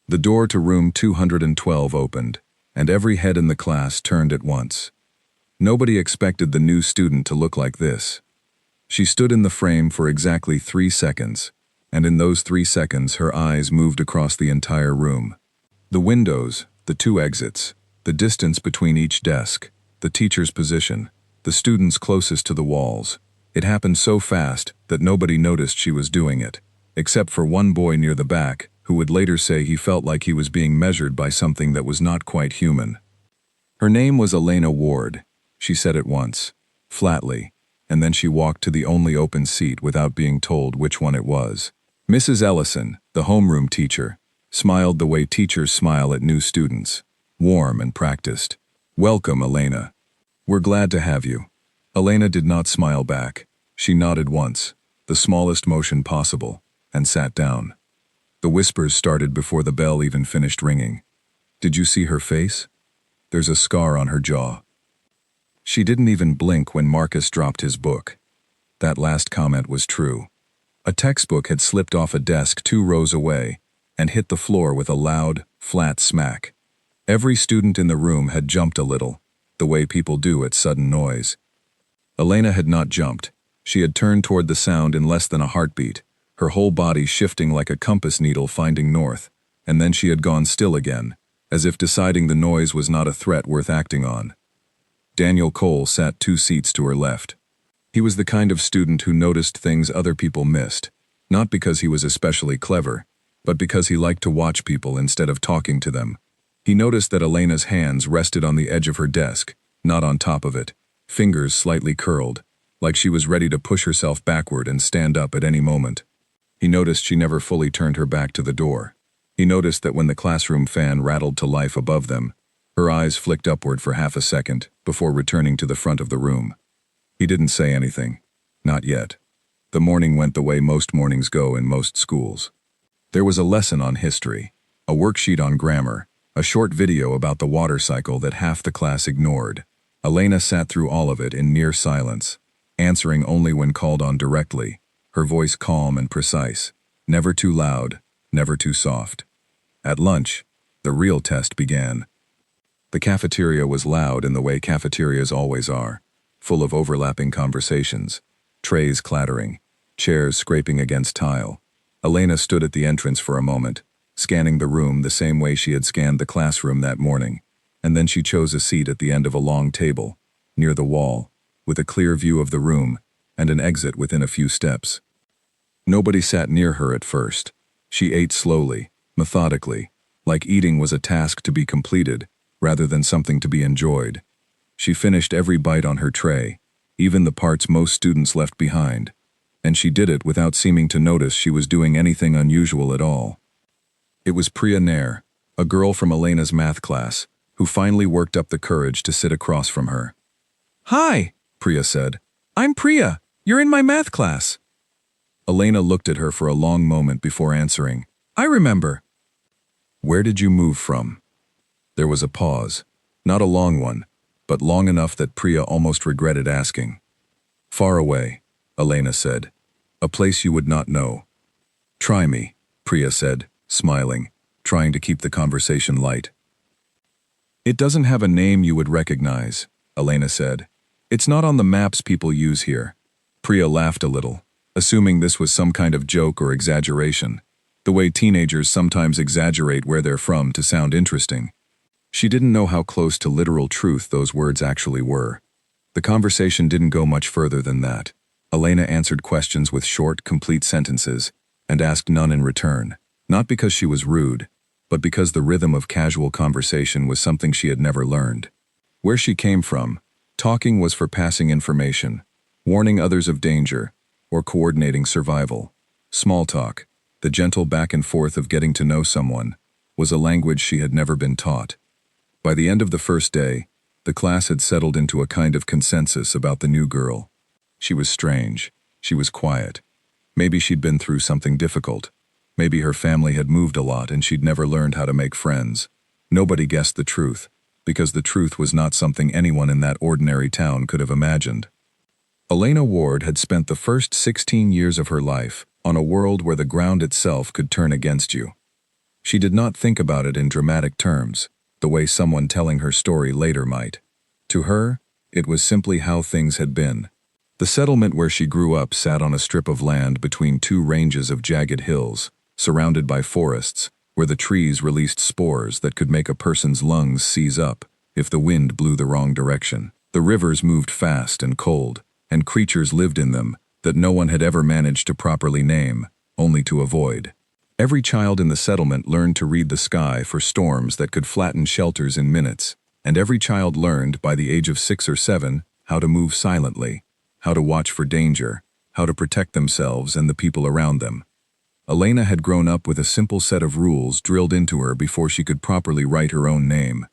The door to room 212 opened, and every head in the class turned at once. Nobody expected the new student to look like this. She stood in the frame for exactly 3 seconds, and in those 3 seconds her eyes moved across the entire room. The windows, the 2 exits, the distance between each desk, the teacher's position, the students closest to the walls. It happened so fast that nobody noticed she was doing it, except for one boy near the back, who would later say he felt like he was being measured by something that was not quite human. Her name was Elena Ward, she said it once, flatly, and then she walked to the only open seat without being told which one it was. Mrs. Ellison, the homeroom teacher, smiled the way teachers smile at new students, warm and practiced. "Welcome, Elena. We're glad to have you." Elena did not smile back. She nodded once, the smallest motion possible, and sat down. The whispers started before the bell even finished ringing. "Did you see her face? There's a scar on her jaw." She didn't even blink when Marcus dropped his book. That last comment was true. A textbook had slipped off a desk 2 rows away and hit the floor with a loud, flat smack. Every student in the room had jumped a little, the way people do at sudden noise. Elena had not jumped. She had turned toward the sound in less than a heartbeat, her whole body shifting like a compass needle finding north, and then she had gone still again, as if deciding the noise was not a threat worth acting on. Daniel Cole sat 2 seats to her left. He was the kind of student who noticed things other people missed, not because he was especially clever, but because he liked to watch people instead of talking to them. He noticed that Elena's hands rested on the edge of her desk, not on top of it, fingers slightly curled, like she was ready to push herself backward and stand up at any moment. He noticed she never fully turned her back to the door. He noticed that when the classroom fan rattled to life above them, her eyes flicked upward for half a second before returning to the front of the room. He didn't say anything. Not yet. The morning went the way most mornings go in most schools. There was a lesson on history, a worksheet on grammar, a short video about the water cycle that half the class ignored. Elena sat through all of it in near silence, answering only when called on directly, her voice calm and precise, never too loud, never too soft. At lunch, the real test began. The cafeteria was loud in the way cafeterias always are, full of overlapping conversations, trays clattering, chairs scraping against tile. Elena stood at the entrance for a moment, scanning the room the same way she had scanned the classroom that morning, and then she chose a seat at the end of a long table, near the wall, with a clear view of the room and an exit within a few steps. Nobody sat near her at first. She ate slowly, methodically, like eating was a task to be completed rather than something to be enjoyed. She finished every bite on her tray, even the parts most students left behind, and she did it without seeming to notice she was doing anything unusual at all. It was Priya Nair, a girl from Elena's math class, who finally worked up the courage to sit across from her. "Hi," Priya said. "I'm Priya. You're in my math class." Elena looked at her for a long moment before answering. "I remember." "Where did you move from?" There was a pause, not a long one, but long enough that Priya almost regretted asking. "Far away," Elena said. "A place you would not know." "Try me," Priya said, smiling, trying to keep the conversation light. "It doesn't have a name you would recognize," Elena said. "It's not on the maps people use here." Priya laughed a little, assuming this was some kind of joke or exaggeration, the way teenagers sometimes exaggerate where they're from to sound interesting. She didn't know how close to literal truth those words actually were. The conversation didn't go much further than that. Elena answered questions with short, complete sentences, and asked none in return, not because she was rude, but because the rhythm of casual conversation was something she had never learned. Where she came from, talking was for passing information, warning others of danger, or coordinating survival. Small talk, the gentle back and forth of getting to know someone, was a language she had never been taught. By the end of the first day, the class had settled into a kind of consensus about the new girl. She was strange. She was quiet. Maybe she'd been through something difficult. Maybe her family had moved a lot and she'd never learned how to make friends. Nobody guessed the truth, because the truth was not something anyone in that ordinary town could have imagined. Elena Ward had spent the first 16 years of her life on a world where the ground itself could turn against you. She did not think about it in dramatic terms, the way someone telling her story later might. To her, it was simply how things had been. The settlement where she grew up sat on a strip of land between two ranges of jagged hills, surrounded by forests, where the trees released spores that could make a person's lungs seize up if the wind blew the wrong direction. The rivers moved fast and cold, and creatures lived in them that no one had ever managed to properly name, only to avoid. Every child in the settlement learned to read the sky for storms that could flatten shelters in minutes, and every child learned, by the age of 6 or 7, how to move silently, how to watch for danger, how to protect themselves and the people around them. Elena had grown up with a simple set of rules drilled into her before she could properly write her own name.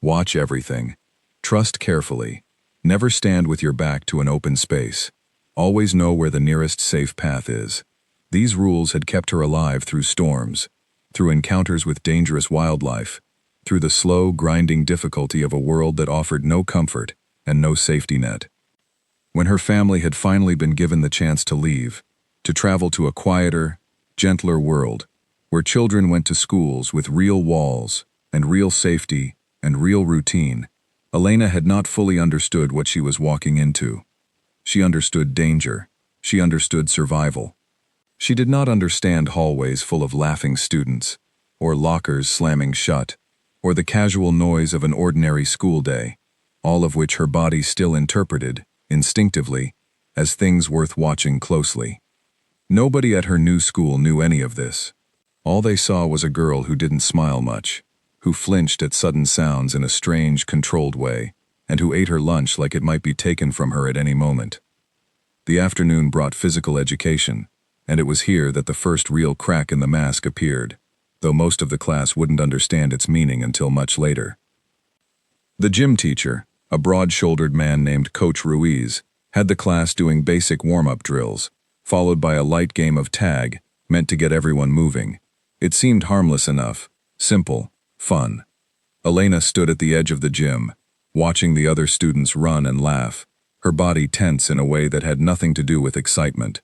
Watch everything. Trust carefully. Never stand with your back to an open space. Always know where the nearest safe path is. These rules had kept her alive through storms, through encounters with dangerous wildlife, through the slow, grinding difficulty of a world that offered no comfort and no safety net. When her family had finally been given the chance to leave, to travel to a quieter, gentler world, where children went to schools with real walls and real safety and real routine, Elena had not fully understood what she was walking into. She understood danger. She understood survival. She did not understand hallways full of laughing students, or lockers slamming shut, or the casual noise of an ordinary school day, all of which her body still interpreted, instinctively, as things worth watching closely. Nobody at her new school knew any of this. All they saw was a girl who didn't smile much, who flinched at sudden sounds in a strange, controlled way, and who ate her lunch like it might be taken from her at any moment. The afternoon brought physical education, and it was here that the first real crack in the mask appeared, though most of the class wouldn't understand its meaning until much later. The gym teacher, a broad-shouldered man named Coach Ruiz, had the class doing basic warm-up drills, followed by a light game of tag, meant to get everyone moving. It seemed harmless enough, simple, fun. Elena stood at the edge of the gym, watching the other students run and laugh, her body tense in a way that had nothing to do with excitement.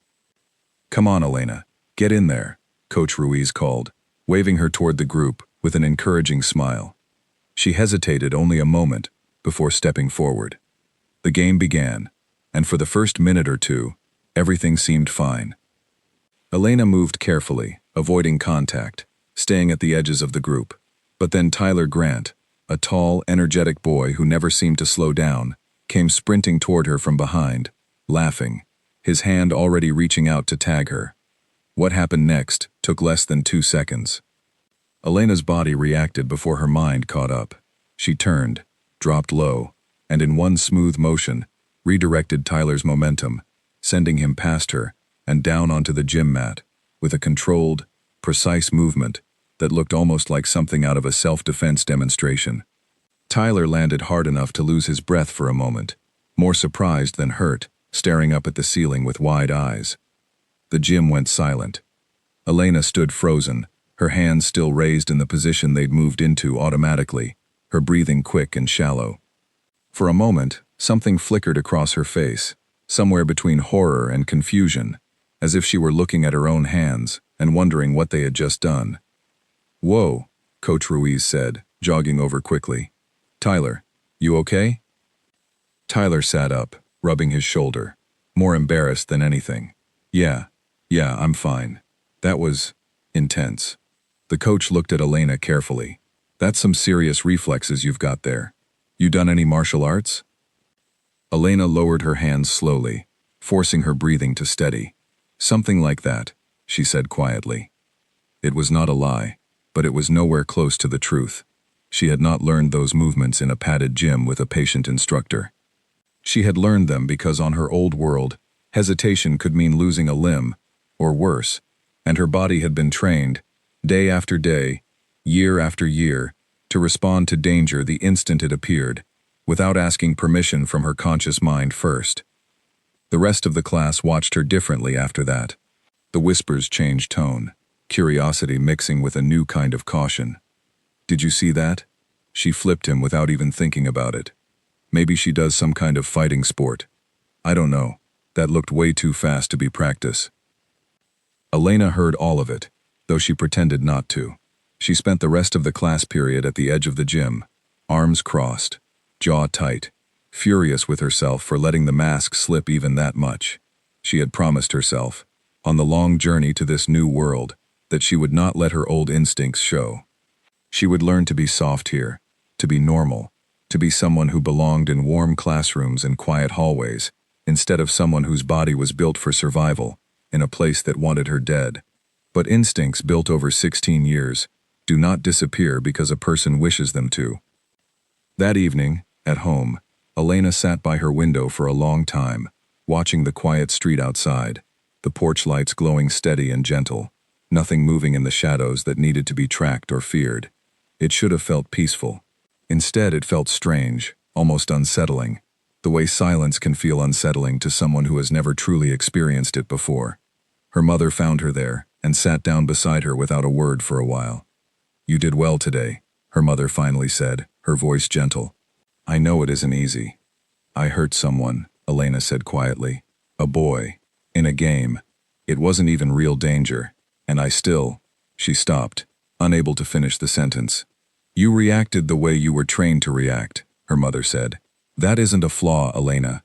"Come on, Elena, get in there," Coach Ruiz called, waving her toward the group with an encouraging smile. She hesitated only a moment before stepping forward. The game began, and for the first minute or two, everything seemed fine. Elena moved carefully, avoiding contact, staying at the edges of the group. But then Tyler Grant, a tall, energetic boy who never seemed to slow down, came sprinting toward her from behind, laughing, his hand already reaching out to tag her. What happened next took less than 2 seconds. Elena's body reacted before her mind caught up. She turned, dropped low, and in one smooth motion, redirected Tyler's momentum, sending him past her and down onto the gym mat, with a controlled, precise movement that looked almost like something out of a self-defense demonstration. Tyler landed hard enough to lose his breath for a moment, more surprised than hurt, staring up at the ceiling with wide eyes. The gym went silent. Elena stood frozen, her hands still raised in the position they'd moved into automatically, her breathing quick and shallow. For a moment, something flickered across her face, somewhere between horror and confusion, as if she were looking at her own hands and wondering what they had just done. "Whoa," Coach Ruiz said, jogging over quickly. "Tyler, you okay?" Tyler sat up, rubbing his shoulder, more embarrassed than anything. Yeah, I'm fine. That was intense." The coach looked at Elena carefully. "That's some serious reflexes you've got there. You done any martial arts?" Elena lowered her hands slowly, forcing her breathing to steady. "Something like that," she said quietly. It was not a lie, but it was nowhere close to the truth. She had not learned those movements in a padded gym with a patient instructor. She had learned them because on her old world, hesitation could mean losing a limb, or worse, and her body had been trained, day after day, year after year, to respond to danger the instant it appeared, without asking permission from her conscious mind first. The rest of the class watched her differently after that. The whispers changed tone, curiosity mixing with a new kind of caution. "Did you see that?" She flipped him without even thinking about it. "Maybe she does some kind of fighting sport. I don't know. That looked way too fast to be practice." Elena heard all of it, though she pretended not to. She spent the rest of the class period at the edge of the gym, arms crossed, jaw tight, furious with herself for letting the mask slip even that much. She had promised herself, on the long journey to this new world, that she would not let her old instincts show. She would learn to be soft here, to be normal, to be someone who belonged in warm classrooms and quiet hallways, instead of someone whose body was built for survival, in a place that wanted her dead. But instincts built over 16 years do not disappear because a person wishes them to. That evening, at home, Elena sat by her window for a long time, watching the quiet street outside, the porch lights glowing steady and gentle, nothing moving in the shadows that needed to be tracked or feared. It should have felt peaceful. Instead, it felt strange, almost unsettling, the way silence can feel unsettling to someone who has never truly experienced it before. Her mother found her there and sat down beside her without a word for a while. "You did well today," her mother finally said, her voice gentle. "I know it isn't easy." "I hurt someone," Elena said quietly. "A boy. In a game. It wasn't even real danger. And I still—" She stopped, unable to finish the sentence. "You reacted the way you were trained to react," her mother said. "That isn't a flaw, Elena.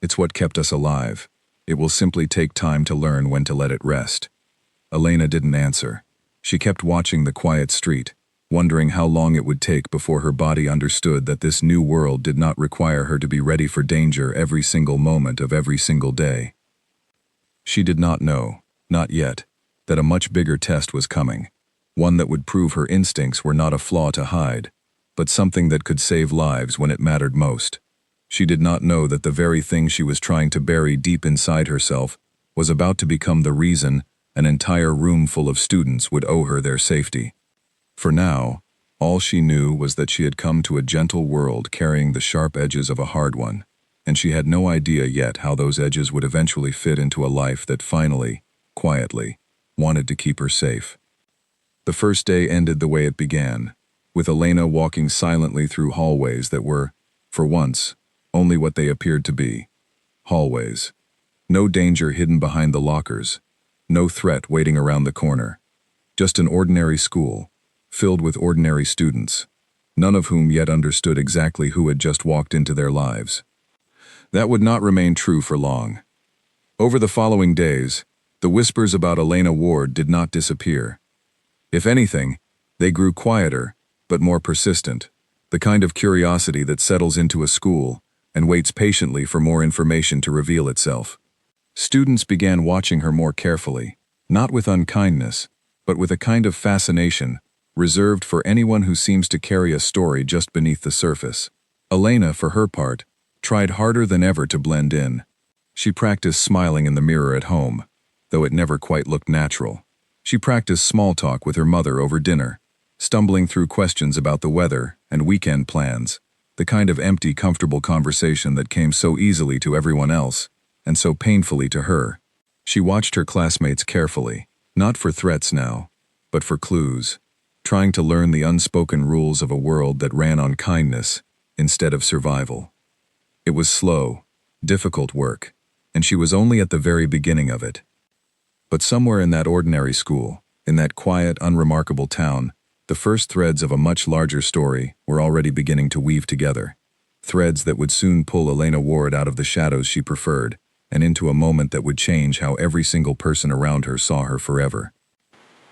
It's what kept us alive. It will simply take time to learn when to let it rest." Elena didn't answer. She kept watching the quiet street, wondering how long it would take before her body understood that this new world did not require her to be ready for danger every single moment of every single day. She did not know, not yet, that a much bigger test was coming, one that would prove her instincts were not a flaw to hide, but something that could save lives when it mattered most. She did not know that the very thing she was trying to bury deep inside herself was about to become the reason an entire room full of students would owe her their safety. For now, all she knew was that she had come to a gentle world carrying the sharp edges of a hard one, and she had no idea yet how those edges would eventually fit into a life that finally, quietly, wanted to keep her safe. The first day ended the way it began, with Elena walking silently through hallways that were, for once, only what they appeared to be. Hallways. No danger hidden behind the lockers. No threat waiting around the corner. Just an ordinary school, filled with ordinary students, none of whom yet understood exactly who had just walked into their lives. That would not remain true for long. Over the following days, the whispers about Elena Ward did not disappear. If anything, they grew quieter, but more persistent, the kind of curiosity that settles into a school and waits patiently for more information to reveal itself. Students began watching her more carefully, not with unkindness, but with a kind of fascination reserved for anyone who seems to carry a story just beneath the surface. Elena, for her part, tried harder than ever to blend in. She practiced smiling in the mirror at home, though it never quite looked natural. She practiced small talk with her mother over dinner, stumbling through questions about the weather and weekend plans, the kind of empty, comfortable conversation that came so easily to everyone else, and so painfully to her. She watched her classmates carefully, not for threats now, but for clues, trying to learn the unspoken rules of a world that ran on kindness instead of survival. It was slow, difficult work, and she was only at the very beginning of it. But somewhere in that ordinary school, in that quiet, unremarkable town, the first threads of a much larger story were already beginning to weave together. Threads that would soon pull Elena Ward out of the shadows she preferred, and into a moment that would change how every single person around her saw her forever.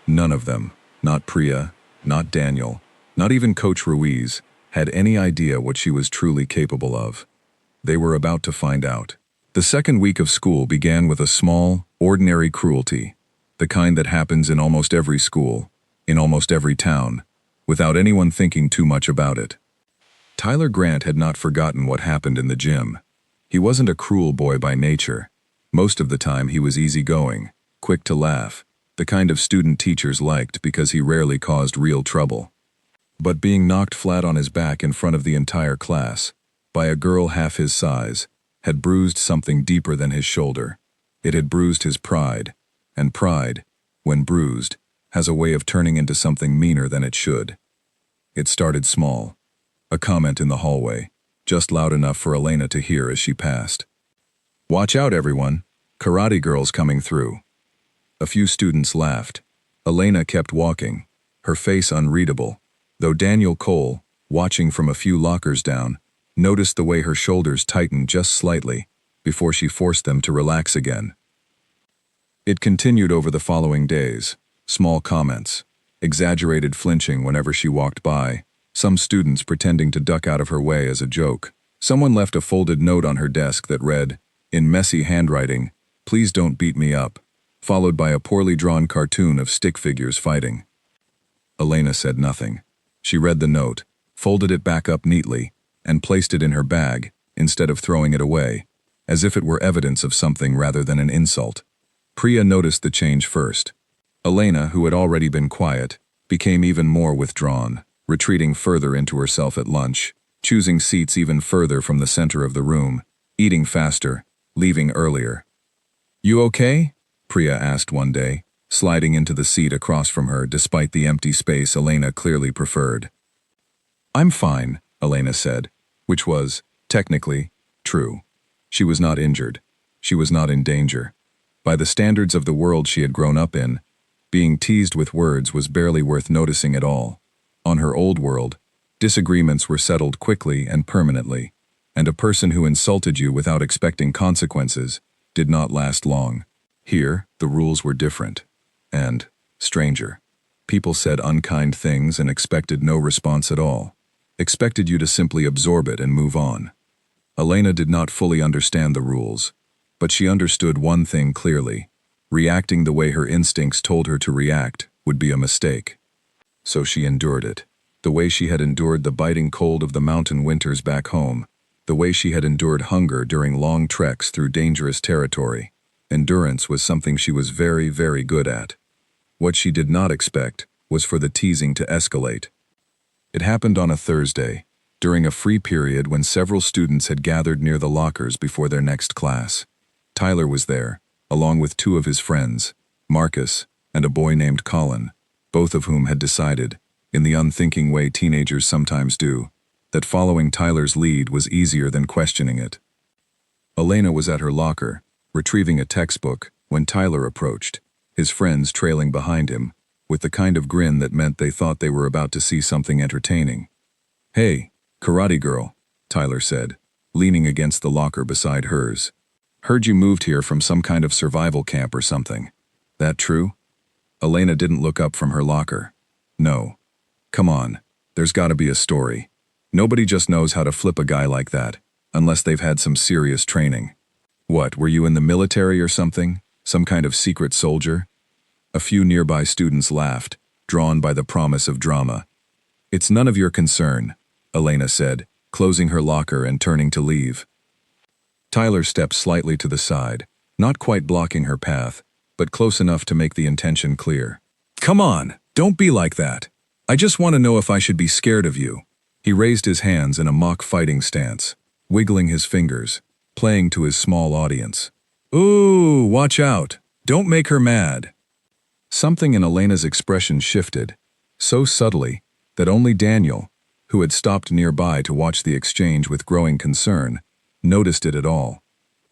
None of them, not Priya, not Daniel, not even Coach Ruiz, had any idea what she was truly capable of. They were about to find out. The second week of school began with a small, ordinary cruelty, the kind that happens in almost every school, in almost every town, without anyone thinking too much about it. Tyler Grant had not forgotten what happened in the gym. He wasn't a cruel boy by nature. Most of the time he was easygoing, quick to laugh, the kind of student teachers liked because he rarely caused real trouble. But being knocked flat on his back in front of the entire class, by a girl half his size, had bruised something deeper than his shoulder. It had bruised his pride, and pride, when bruised, has a way of turning into something meaner than it should. It started small. A comment in the hallway, just loud enough for Elena to hear as she passed. "Watch out, everyone. Karate girl's coming through." A few students laughed. Elena kept walking, her face unreadable, though Daniel Cole, watching from a few lockers down, noticed the way her shoulders tightened just slightly before she forced them to relax again. It continued over the following days. Small comments, exaggerated flinching whenever she walked by, some students pretending to duck out of her way as a joke. Someone left a folded note on her desk that read, in messy handwriting, "Please don't beat me up," followed by a poorly drawn cartoon of stick figures fighting. Elena said nothing. She read the note, folded it back up neatly, and placed it in her bag instead of throwing it away, as if it were evidence of something rather than an insult. Priya noticed the change first. Elena, who had already been quiet, became even more withdrawn, retreating further into herself at lunch, choosing seats even further from the center of the room, eating faster, leaving earlier. "You okay?" Priya asked one day, sliding into the seat across from her despite the empty space Elena clearly preferred. "I'm fine," Elena said, which was, technically, true. She was not injured. She was not in danger. By the standards of the world she had grown up in, being teased with words was barely worth noticing at all. On her old world, disagreements were settled quickly and permanently, and a person who insulted you without expecting consequences did not last long. Here, the rules were different. And, stranger, people said unkind things and expected no response at all, expected you to simply absorb it and move on. Elena did not fully understand the rules, but she understood one thing clearly. Reacting the way her instincts told her to react would be a mistake. So she endured it, the way she had endured the biting cold of the mountain winters back home, the way she had endured hunger during long treks through dangerous territory. Endurance was something she was very, very good at. What she did not expect was for the teasing to escalate. It happened on a Thursday, during a free period when several students had gathered near the lockers before their next class. Tyler was there, along with two of his friends, Marcus and a boy named Colin, both of whom had decided, in the unthinking way teenagers sometimes do, that following Tyler's lead was easier than questioning it. Elena was at her locker, retrieving a textbook, when Tyler approached, his friends trailing behind him, with the kind of grin that meant they thought they were about to see something entertaining. "Hey, karate girl," Tyler said, leaning against the locker beside hers. "Heard you moved here from some kind of survival camp or something. That true?" Elena didn't look up from her locker. "No. Come on, there's gotta be a story. Nobody just knows how to flip a guy like that, unless they've had some serious training. What, were you in the military or something? Some kind of secret soldier?" A few nearby students laughed, drawn by the promise of drama. "It's none of your concern," Elena said, closing her locker and turning to leave. Tyler stepped slightly to the side, not quite blocking her path, but close enough to make the intention clear. "Come on, don't be like that. I just want to know if I should be scared of you." He raised his hands in a mock fighting stance, wiggling his fingers, playing to his small audience. "Ooh, watch out. Don't make her mad." Something in Elena's expression shifted, so subtly that only Daniel, who had stopped nearby to watch the exchange with growing concern, noticed it at all.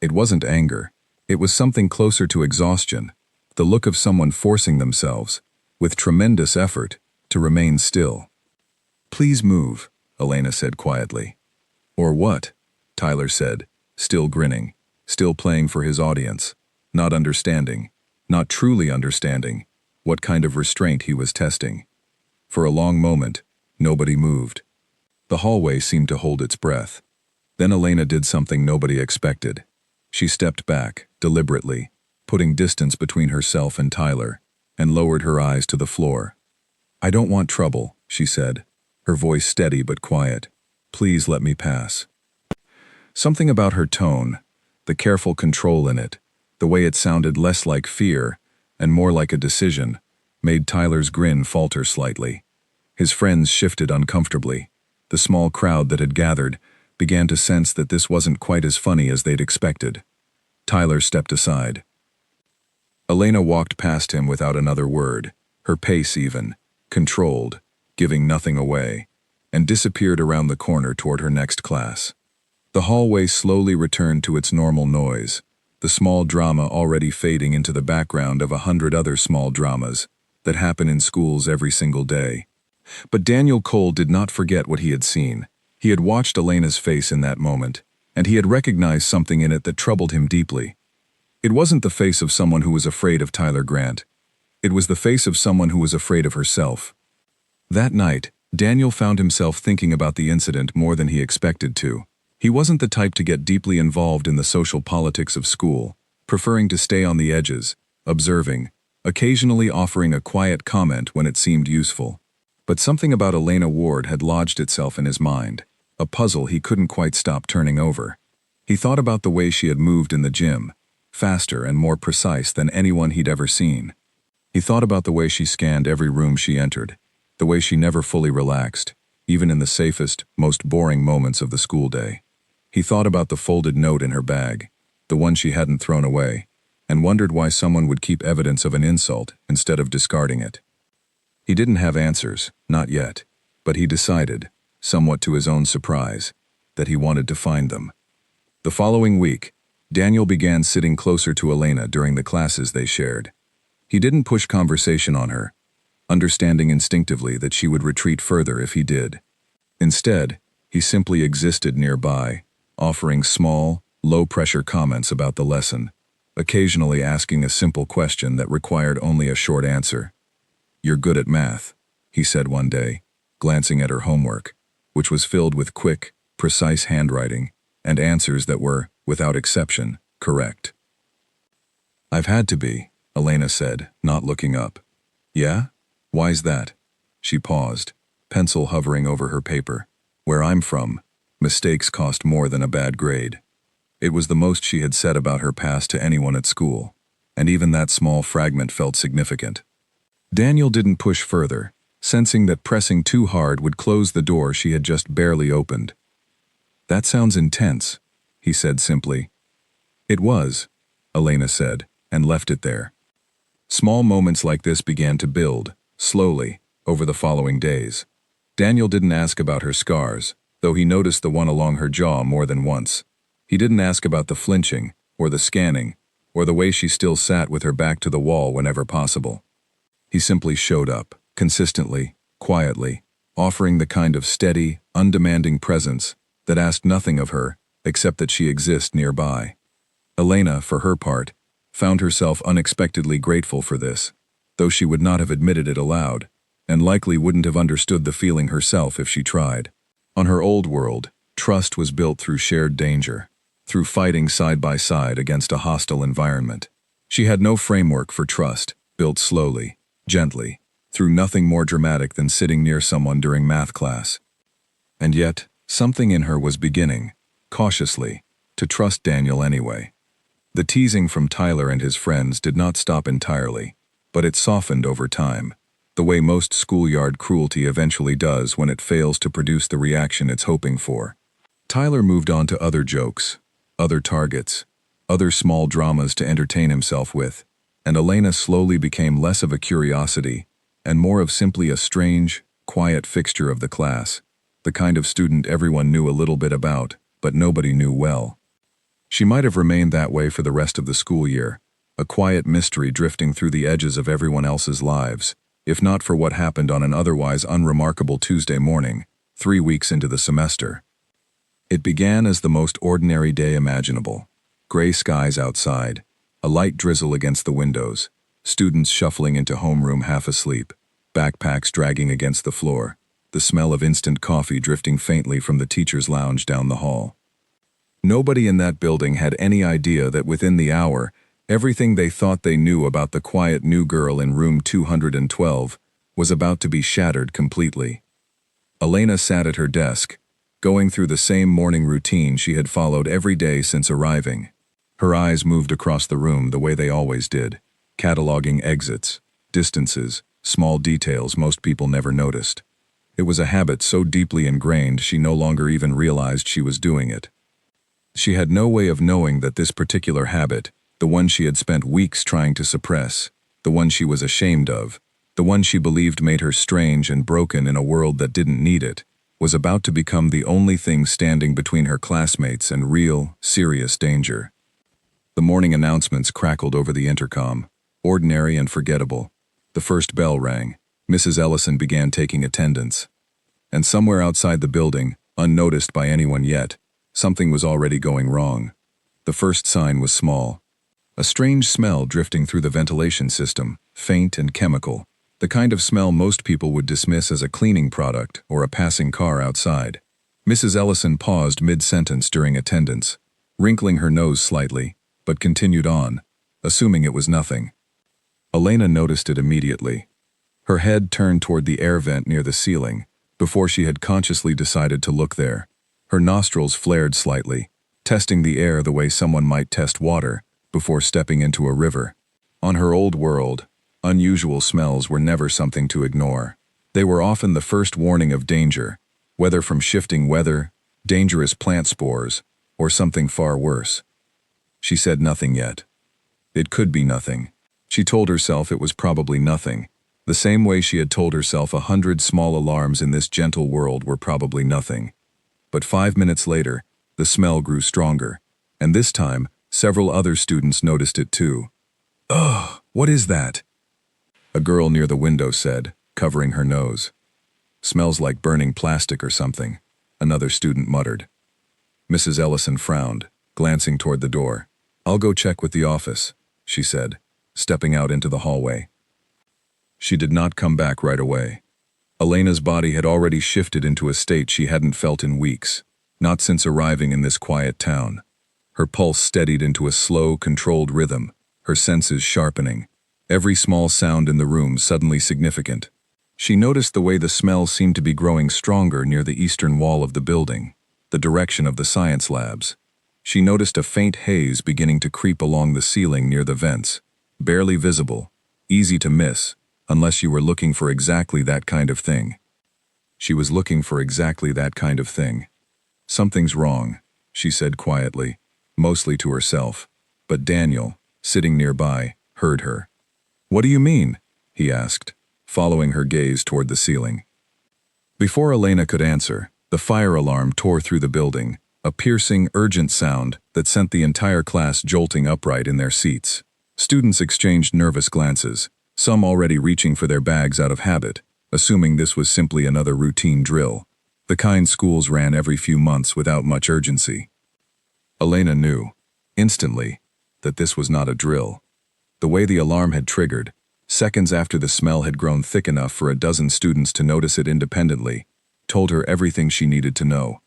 It wasn't anger. It was something closer to exhaustion, the look of someone forcing themselves, with tremendous effort, to remain still. "Please move," Elena said quietly. "Or what?" Tyler said, still grinning, still playing for his audience, not understanding, not truly understanding, what kind of restraint he was testing. For a long moment, nobody moved. The hallway seemed to hold its breath. Then Elena did something nobody expected. She stepped back, deliberately, putting distance between herself and Tyler, and lowered her eyes to the floor. "I don't want trouble," she said, her voice steady but quiet. "Please let me pass." Something about her tone, the careful control in it, the way it sounded less like fear and more like a decision, made Tyler's grin falter slightly. His friends shifted uncomfortably. The small crowd that had gathered began to sense that this wasn't quite as funny as they'd expected. Tyler stepped aside. Elena walked past him without another word, her pace even, controlled, giving nothing away, and disappeared around the corner toward her next class. The hallway slowly returned to its normal noise, the small drama already fading into the background of 100 other small dramas, that happen in schools every single day. But Daniel Cole did not forget what he had seen. He had watched Elena's face in that moment, and he had recognized something in it that troubled him deeply. It wasn't the face of someone who was afraid of Tyler Grant. It was the face of someone who was afraid of herself. That night, Daniel found himself thinking about the incident more than he expected to. He wasn't the type to get deeply involved in the social politics of school, preferring to stay on the edges, observing, occasionally offering a quiet comment when it seemed useful. But something about Elena Ward had lodged itself in his mind, a puzzle he couldn't quite stop turning over. He thought about the way she had moved in the gym, faster and more precise than anyone he'd ever seen. He thought about the way she scanned every room she entered, the way she never fully relaxed, even in the safest, most boring moments of the school day. He thought about the folded note in her bag, the one she hadn't thrown away, and wondered why someone would keep evidence of an insult instead of discarding it. He didn't have answers, not yet, but he decided, somewhat to his own surprise, that he wanted to find them. The following week, Daniel began sitting closer to Elena during the classes they shared. He didn't push conversation on her, understanding instinctively that she would retreat further if he did. Instead, he simply existed nearby, offering small, low-pressure comments about the lesson, occasionally asking a simple question that required only a short answer. "You're good at math," he said one day, glancing at her homework, which was filled with quick, precise handwriting and answers that were, without exception, correct. "I've had to be," Elena said, not looking up. "Yeah? Why's that?" She paused, pencil hovering over her paper. "Where I'm from, mistakes cost more than a bad grade." It was the most she had said about her past to anyone at school, and even that small fragment felt significant. Daniel didn't push further, sensing that pressing too hard would close the door she had just barely opened. "That sounds intense," he said simply. "It was," Elena said, and left it there. Small moments like this began to build, slowly, over the following days. Daniel didn't ask about her scars, though he noticed the one along her jaw more than once. He didn't ask about the flinching, or the scanning, or the way she still sat with her back to the wall whenever possible. He simply showed up, consistently, quietly, offering the kind of steady, undemanding presence that asked nothing of her except that she exist nearby. Elena, for her part, found herself unexpectedly grateful for this, though she would not have admitted it aloud, and likely wouldn't have understood the feeling herself if she tried. On her old world, trust was built through shared danger, through fighting side by side against a hostile environment. She had no framework for trust, built slowly, gently, through nothing more dramatic than sitting near someone during math class. And yet, something in her was beginning, cautiously, to trust Daniel anyway. The teasing from Tyler and his friends did not stop entirely, but it softened over time, the way most schoolyard cruelty eventually does when it fails to produce the reaction it's hoping for. Tyler moved on to other jokes, other targets, other small dramas to entertain himself with, and Elena slowly became less of a curiosity and more of simply a strange, quiet fixture of the class, the kind of student everyone knew a little bit about, but nobody knew well. She might have remained that way for the rest of the school year, a quiet mystery drifting through the edges of everyone else's lives, if not for what happened on an otherwise unremarkable Tuesday morning, 3 weeks into the semester. It began as the most ordinary day imaginable. Gray skies outside, a light drizzle against the windows, students shuffling into homeroom half asleep, backpacks dragging against the floor, the smell of instant coffee drifting faintly from the teacher's lounge down the hall. Nobody in that building had any idea that within the hour, everything they thought they knew about the quiet new girl in room 212 was about to be shattered completely. Elena sat at her desk, going through the same morning routine she had followed every day since arriving. Her eyes moved across the room the way they always did, cataloging exits, distances, small details most people never noticed. It was a habit so deeply ingrained she no longer even realized she was doing it. She had no way of knowing that this particular habit, the one she had spent weeks trying to suppress, the one she was ashamed of, the one she believed made her strange and broken in a world that didn't need it, was about to become the only thing standing between her classmates and real, serious danger. The morning announcements crackled over the intercom, ordinary and forgettable. The first bell rang. Mrs. Ellison began taking attendance. And somewhere outside the building, unnoticed by anyone yet, something was already going wrong. The first sign was small. A strange smell drifting through the ventilation system, faint and chemical, the kind of smell most people would dismiss as a cleaning product or a passing car outside. Mrs. Ellison paused mid-sentence during attendance, wrinkling her nose slightly, but continued on, assuming it was nothing. Elena noticed it immediately. Her head turned toward the air vent near the ceiling, before she had consciously decided to look there. Her nostrils flared slightly, testing the air the way someone might test water before stepping into a river. On her old world, unusual smells were never something to ignore. They were often the first warning of danger, whether from shifting weather, dangerous plant spores, or something far worse. She said nothing yet. It could be nothing. She told herself it was probably nothing, the same way she had told herself 100 small alarms in this gentle world were probably nothing. But 5 minutes later, the smell grew stronger, and this time, several other students noticed it too. "Ugh, what is that?" a girl near the window said, covering her nose. "Smells like burning plastic or something," another student muttered. Mrs. Ellison frowned, glancing toward the door. "I'll go check with the office," she said, stepping out into the hallway. She did not come back right away. Elena's body had already shifted into a state she hadn't felt in weeks, not since arriving in this quiet town. Her pulse steadied into a slow, controlled rhythm, her senses sharpening, every small sound in the room suddenly significant. She noticed the way the smell seemed to be growing stronger near the eastern wall of the building, the direction of the science labs. She noticed a faint haze beginning to creep along the ceiling near the vents, barely visible, easy to miss, unless you were looking for exactly that kind of thing. She was looking for exactly that kind of thing. "Something's wrong," she said quietly, mostly to herself, but Daniel, sitting nearby, heard her. "What do you mean?" he asked, following her gaze toward the ceiling. Before Elena could answer, the fire alarm tore through the building, a piercing, urgent sound that sent the entire class jolting upright in their seats. Students exchanged nervous glances, some already reaching for their bags out of habit, assuming this was simply another routine drill, the kind schools ran every few months without much urgency. Elena knew, instantly, that this was not a drill. The way the alarm had triggered, seconds after the smell had grown thick enough for a dozen students to notice it independently, told her everything she needed to know.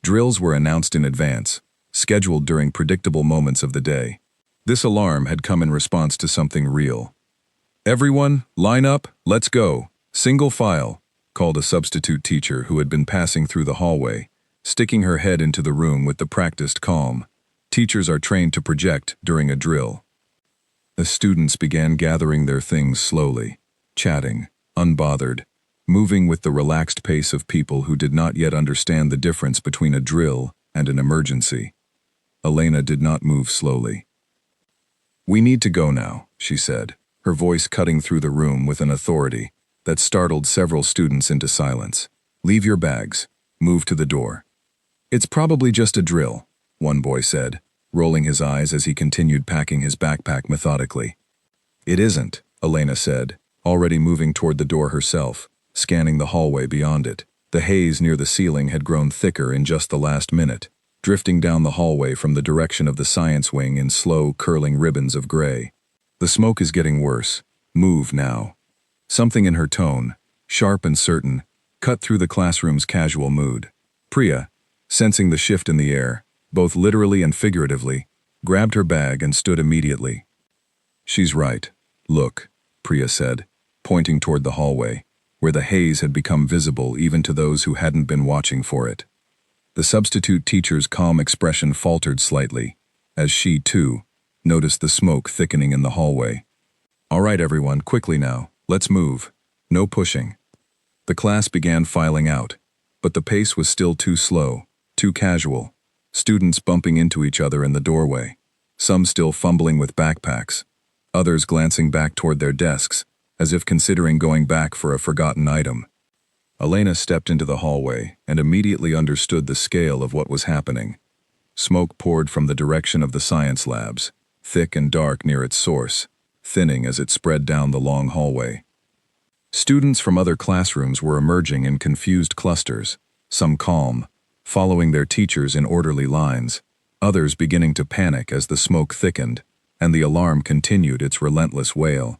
Drills were announced in advance, scheduled during predictable moments of the day. This alarm had come in response to something real. "Everyone, line up, let's go. Single file," called a substitute teacher who had been passing through the hallway, sticking her head into the room with the practiced calm. Teachers are trained to project during a drill. The students began gathering their things slowly, chatting, unbothered, moving with the relaxed pace of people who did not yet understand the difference between a drill and an emergency. Elena did not move slowly. "We need to go now," she said, her voice cutting through the room with an authority that startled several students into silence. "Leave your bags. Move to the door." "It's probably just a drill," one boy said, rolling his eyes as he continued packing his backpack methodically. "It isn't," Elena said, already moving toward the door herself, scanning the hallway beyond it. The haze near the ceiling had grown thicker in just the last minute, drifting down the hallway from the direction of the science wing in slow, curling ribbons of gray. "The smoke is getting worse. Move now." Something in her tone, sharp and certain, cut through the classroom's casual mood. Priya, sensing the shift in the air, both literally and figuratively, grabbed her bag and stood immediately. "She's right. Look," Priya said, pointing toward the hallway, where the haze had become visible even to those who hadn't been watching for it. The substitute teacher's calm expression faltered slightly, as she, too, noticed the smoke thickening in the hallway. "All right, everyone, quickly now. Let's move. No pushing." The class began filing out, but the pace was still too slow, too casual, students bumping into each other in the doorway, some still fumbling with backpacks, others glancing back toward their desks, as if considering going back for a forgotten item. Elena stepped into the hallway and immediately understood the scale of what was happening. Smoke poured from the direction of the science labs, thick and dark near its source, thinning as it spread down the long hallway. Students from other classrooms were emerging in confused clusters, some calm, following their teachers in orderly lines, others beginning to panic as the smoke thickened, and the alarm continued its relentless wail.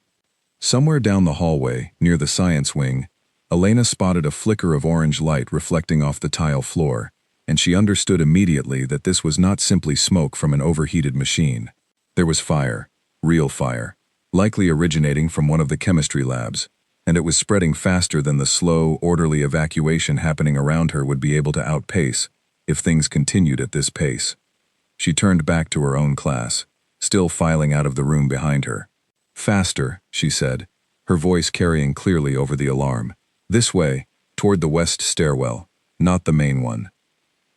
Somewhere down the hallway, near the science wing, Elena spotted a flicker of orange light reflecting off the tile floor, and she understood immediately that this was not simply smoke from an overheated machine. There was fire, real fire, likely originating from one of the chemistry labs, and it was spreading faster than the slow, orderly evacuation happening around her would be able to outpace if things continued at this pace. She turned back to her own class, still filing out of the room behind her. "Faster," she said, her voice carrying clearly over the alarm. "This way, toward the west stairwell, not the main one."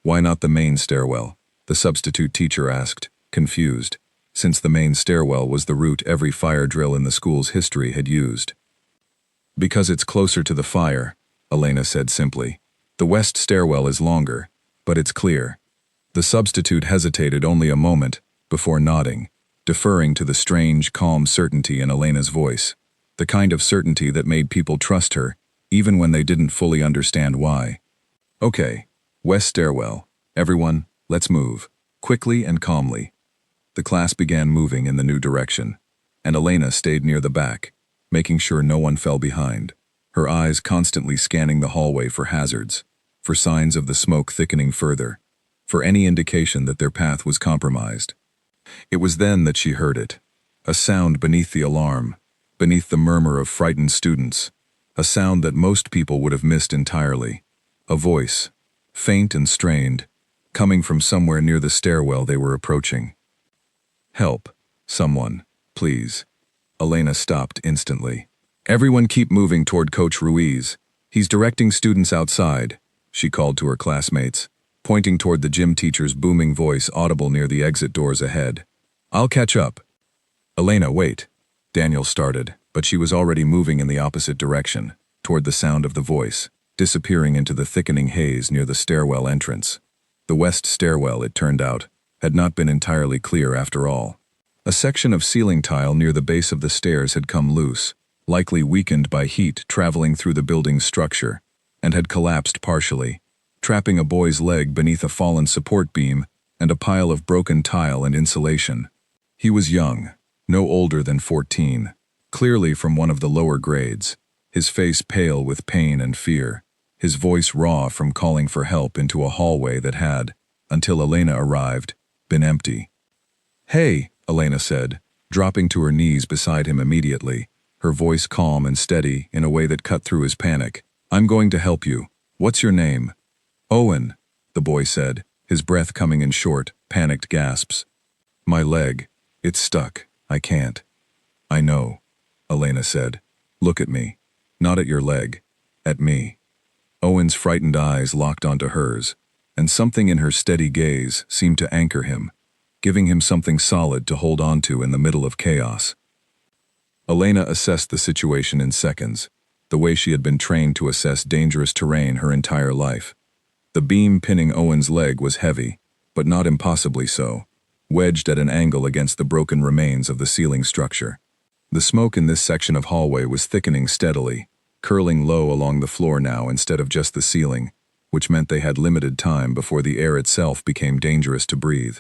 "Why not the main stairwell?" the substitute teacher asked, confused, since the main stairwell was the route every fire drill in the school's history had used. "Because it's closer to the fire," Elena said simply. "The west stairwell is longer, but it's clear." The substitute hesitated only a moment before nodding, deferring to the strange, calm certainty in Elena's voice, the kind of certainty that made people trust her, even when they didn't fully understand why. "Okay, west stairwell. Everyone, let's move." Quickly and calmly, the class began moving in the new direction, and Elena stayed near the back, making sure no one fell behind, her eyes constantly scanning the hallway for hazards, for signs of the smoke thickening further, for any indication that their path was compromised. It was then that she heard it, a sound beneath the alarm, beneath the murmur of frightened students, a sound that most people would have missed entirely, a voice, faint and strained, coming from somewhere near the stairwell they were approaching. "Help, someone, please." Elena stopped instantly. "Everyone keep moving toward Coach Ruiz. He's directing students outside," she called to her classmates, pointing toward the gym teacher's booming voice audible near the exit doors ahead. "I'll catch up." "Elena, wait." Daniel started, but she was already moving in the opposite direction, toward the sound of the voice, disappearing into the thickening haze near the stairwell entrance. The west stairwell, it turned out, had not been entirely clear after all. A section of ceiling tile near the base of the stairs had come loose, likely weakened by heat traveling through the building's structure, and had collapsed partially, trapping a boy's leg beneath a fallen support beam and a pile of broken tile and insulation. He was young, no older than 14, clearly from one of the lower grades, his face pale with pain and fear, his voice raw from calling for help into a hallway that had, until Elena arrived, been empty. "Hey," Elena said, dropping to her knees beside him immediately, her voice calm and steady in a way that cut through his panic. "I'm going to help you. What's your name?" "Owen," the boy said, his breath coming in short, panicked gasps. "My leg. It's stuck. I can't." "I know," Elena said. "Look at me. Not at your leg. At me." Owen's frightened eyes locked onto hers, and something in her steady gaze seemed to anchor him, giving him something solid to hold on to in the middle of chaos. Elena assessed the situation in seconds, the way she had been trained to assess dangerous terrain her entire life. The beam pinning Owen's leg was heavy, but not impossibly so, wedged at an angle against the broken remains of the ceiling structure. The smoke in this section of hallway was thickening steadily, curling low along the floor now instead of just the ceiling, which meant they had limited time before the air itself became dangerous to breathe.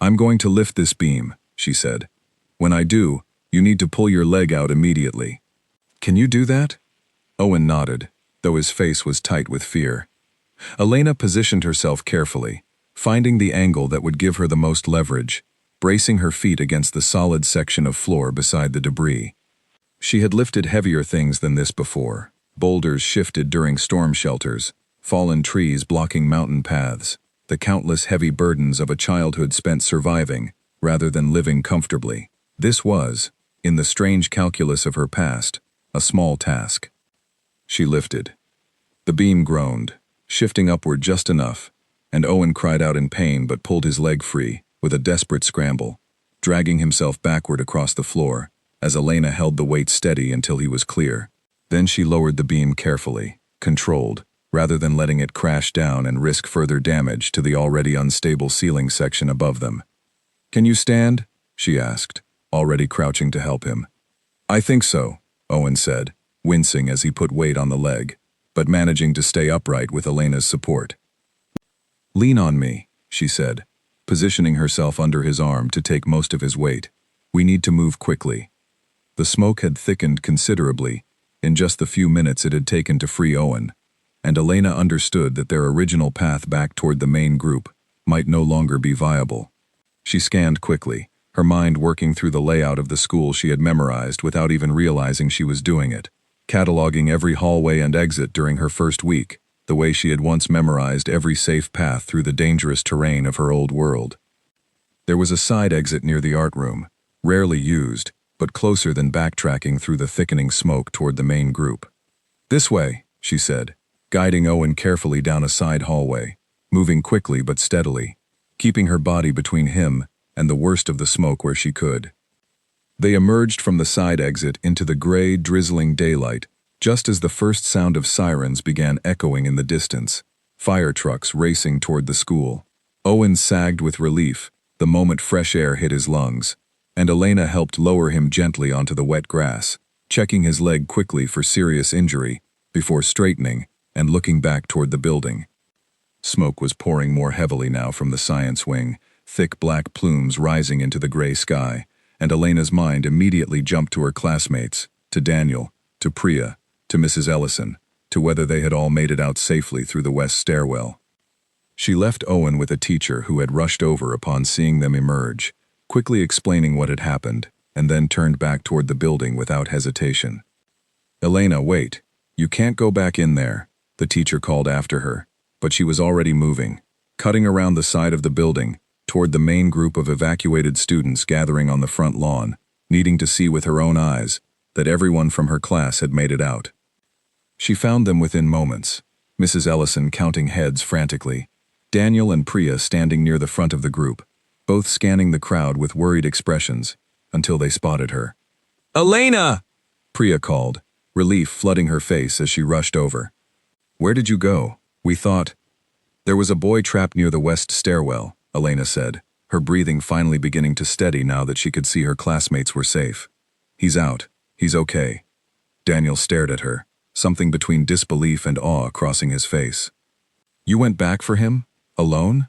"I'm going to lift this beam," she said. "When I do, you need to pull your leg out immediately." "Can you do that?" Owen nodded, though his face was tight with fear. Elena positioned herself carefully, finding the angle that would give her the most leverage, bracing her feet against the solid section of floor beside the debris. She had lifted heavier things than this before, boulders shifted during storm shelters, fallen trees blocking mountain paths, the countless heavy burdens of a childhood spent surviving, rather than living comfortably. This was, in the strange calculus of her past, a small task. She lifted. The beam groaned, shifting upward just enough, and Owen cried out in pain but pulled his leg free, with a desperate scramble, dragging himself backward across the floor, as Elena held the weight steady until he was clear. Then she lowered the beam carefully, controlled, rather than letting it crash down and risk further damage to the already unstable ceiling section above them. "Can you stand?" she asked, already crouching to help him. "I think so," Owen said, wincing as he put weight on the leg, but managing to stay upright with Elena's support. "Lean on me," she said, positioning herself under his arm to take most of his weight. "We need to move quickly." The smoke had thickened considerably in just the few minutes it had taken to free Owen, and Elena understood that their original path back toward the main group might no longer be viable. She scanned quickly, her mind working through the layout of the school she had memorized without even realizing she was doing it, cataloging every hallway and exit during her first week, the way she had once memorized every safe path through the dangerous terrain of her old world. There was a side exit near the art room, rarely used, but closer than backtracking through the thickening smoke toward the main group. "This way," she said, guiding Owen carefully down a side hallway, moving quickly but steadily, keeping her body between him and the worst of the smoke where she could. They emerged from the side exit into the gray, drizzling daylight, just as the first sound of sirens began echoing in the distance, fire trucks racing toward the school. Owen sagged with relief the moment fresh air hit his lungs, and Elena helped lower him gently onto the wet grass, checking his leg quickly for serious injury before straightening and looking back toward the building. Smoke was pouring more heavily now from the science wing, thick black plumes rising into the gray sky, and Elena's mind immediately jumped to her classmates, to Daniel, to Priya, to Mrs. Ellison, to whether they had all made it out safely through the west stairwell. She left Owen with a teacher who had rushed over upon seeing them emerge, quickly explaining what had happened, and then turned back toward the building without hesitation. "Elena, wait. You can't go back in there," the teacher called after her, but she was already moving, cutting around the side of the building, toward the main group of evacuated students gathering on the front lawn, needing to see with her own eyes that everyone from her class had made it out. She found them within moments, Mrs. Ellison counting heads frantically, Daniel and Priya standing near the front of the group, both scanning the crowd with worried expressions, until they spotted her. "Elena!" Priya called, relief flooding her face as she rushed over. "Where did you go? We thought—" "There was a boy trapped near the west stairwell," Elena said, her breathing finally beginning to steady now that she could see her classmates were safe. "He's out. He's okay." Daniel stared at her, something between disbelief and awe crossing his face. "You went back for him? Alone?"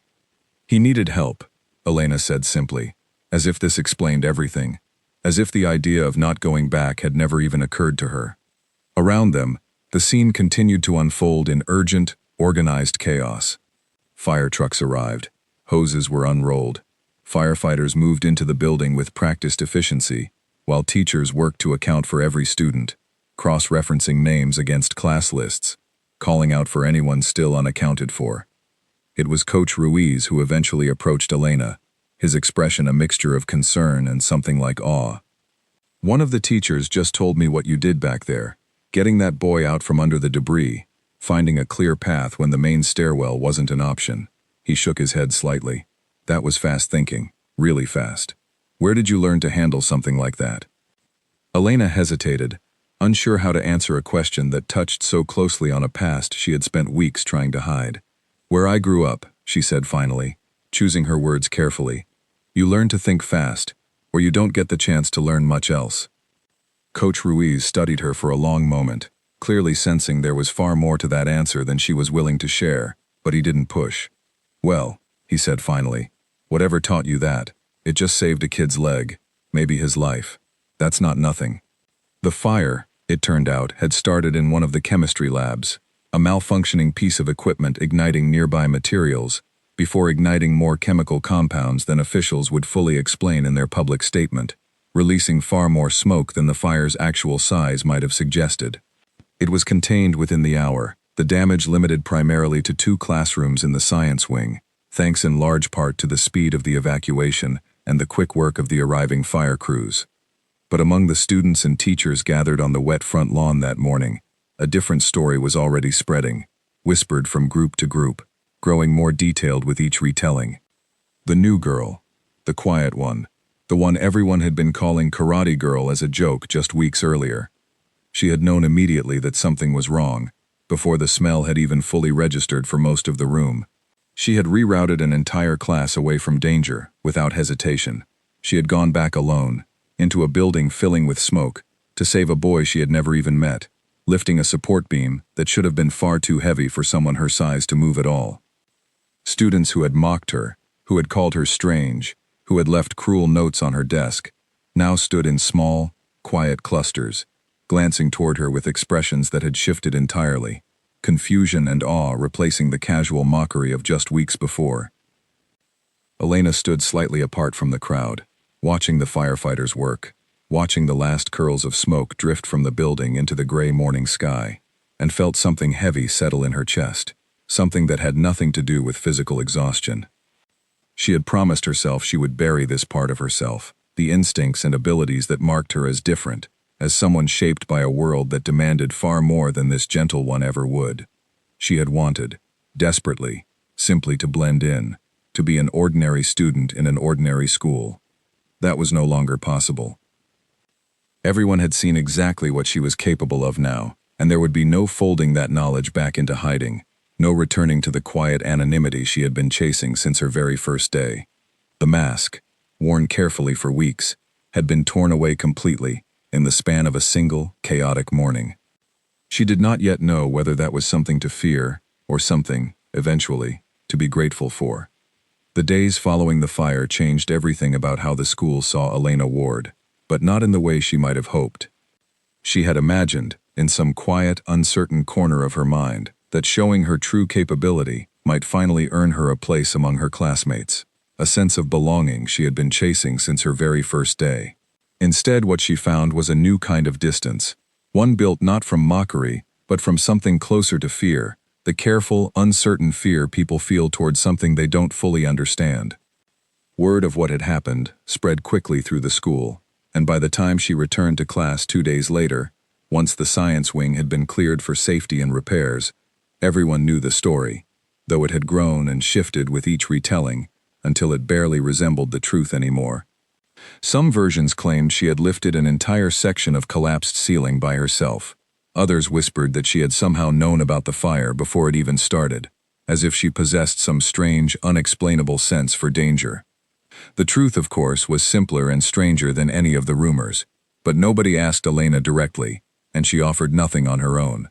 "He needed help," Elena said simply, as if this explained everything, as if the idea of not going back had never even occurred to her. Around them, the scene continued to unfold in urgent, organized chaos. Fire trucks arrived, hoses were unrolled, firefighters moved into the building with practiced efficiency, while teachers worked to account for every student, cross-referencing names against class lists, calling out for anyone still unaccounted for. It was Coach Ruiz who eventually approached Elena, his expression a mixture of concern and something like awe. "One of the teachers just told me what you did back there, getting that boy out from under the debris, finding a clear path when the main stairwell wasn't an option." He shook his head slightly. "That was fast thinking, really fast. Where did you learn to handle something like that?" Elena hesitated, unsure how to answer a question that touched so closely on a past she had spent weeks trying to hide. "Where I grew up," she said finally, choosing her words carefully. "You learn to think fast, or you don't get the chance to learn much else." Coach Ruiz studied her for a long moment, clearly sensing there was far more to that answer than she was willing to share, but he didn't push. "Well," he said finally, "whatever taught you that, it just saved a kid's leg, maybe his life. That's not nothing." The fire, it turned out, had started in one of the chemistry labs, a malfunctioning piece of equipment igniting nearby materials, before igniting more chemical compounds than officials would fully explain in their public statement, releasing far more smoke than the fire's actual size might have suggested. It was contained within the hour, the damage limited primarily to 2 classrooms in the science wing, thanks in large part to the speed of the evacuation and the quick work of the arriving fire crews. But among the students and teachers gathered on the wet front lawn that morning, a different story was already spreading, whispered from group to group, growing more detailed with each retelling. The new girl, the quiet one, the one everyone had been calling Karate Girl as a joke just weeks earlier. She had known immediately that something was wrong, before the smell had even fully registered for most of the room. She had rerouted an entire class away from danger, without hesitation. She had gone back alone, into a building filling with smoke, to save a boy she had never even met, lifting a support beam that should have been far too heavy for someone her size to move at all. Students who had mocked her, who had called her strange, who had left cruel notes on her desk, now stood in small, quiet clusters, glancing toward her with expressions that had shifted entirely, confusion and awe replacing the casual mockery of just weeks before. Elena stood slightly apart from the crowd, watching the firefighters work, watching the last curls of smoke drift from the building into the gray morning sky, and felt something heavy settle in her chest, something that had nothing to do with physical exhaustion. She had promised herself she would bury this part of herself, the instincts and abilities that marked her as different, as someone shaped by a world that demanded far more than this gentle one ever would. She had wanted, desperately, simply to blend in, to be an ordinary student in an ordinary school. That was no longer possible. Everyone had seen exactly what she was capable of now, and there would be no folding that knowledge back into hiding, no returning to the quiet anonymity she had been chasing since her very first day. The mask, worn carefully for weeks, had been torn away completely, in the span of a single, chaotic morning. She did not yet know whether that was something to fear, or something, eventually, to be grateful for. The days following the fire changed everything about how the school saw Elena Ward, but not in the way she might have hoped. She had imagined, in some quiet, uncertain corner of her mind, that showing her true capability might finally earn her a place among her classmates, a sense of belonging she had been chasing since her very first day. Instead, what she found was a new kind of distance, one built not from mockery, but from something closer to fear, the careful, uncertain fear people feel towards something they don't fully understand. Word of what had happened spread quickly through the school, and by the time she returned to class 2 days later, once the science wing had been cleared for safety and repairs, everyone knew the story, though it had grown and shifted with each retelling, until it barely resembled the truth anymore. Some versions claimed she had lifted an entire section of collapsed ceiling by herself. Others whispered that she had somehow known about the fire before it even started, as if she possessed some strange, unexplainable sense for danger. The truth, of course, was simpler and stranger than any of the rumors, but nobody asked Elena directly, and she offered nothing on her own.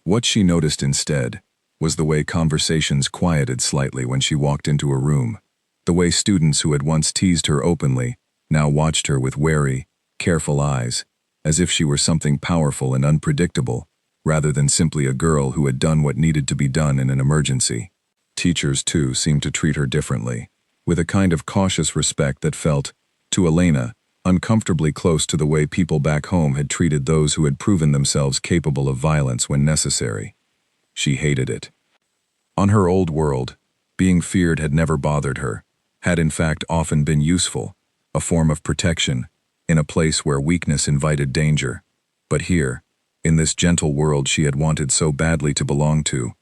What she noticed instead was the way conversations quieted slightly when she walked into a room, the way students who had once teased her openly now watched her with wary, careful eyes, as if she were something powerful and unpredictable, rather than simply a girl who had done what needed to be done in an emergency. Teachers, too, seemed to treat her differently, with a kind of cautious respect that felt, to Elena, uncomfortably close to the way people back home had treated those who had proven themselves capable of violence when necessary. She hated it. On her old world, being feared had never bothered her, had in fact often been useful, a form of protection, in a place where weakness invited danger. But here, in this gentle world she had wanted so badly to belong to,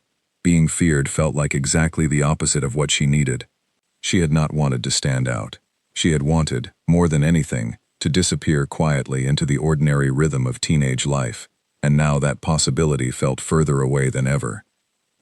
being feared felt like exactly the opposite of what she needed. She had not wanted to stand out. She had wanted, more than anything, to disappear quietly into the ordinary rhythm of teenage life, and now that possibility felt further away than ever.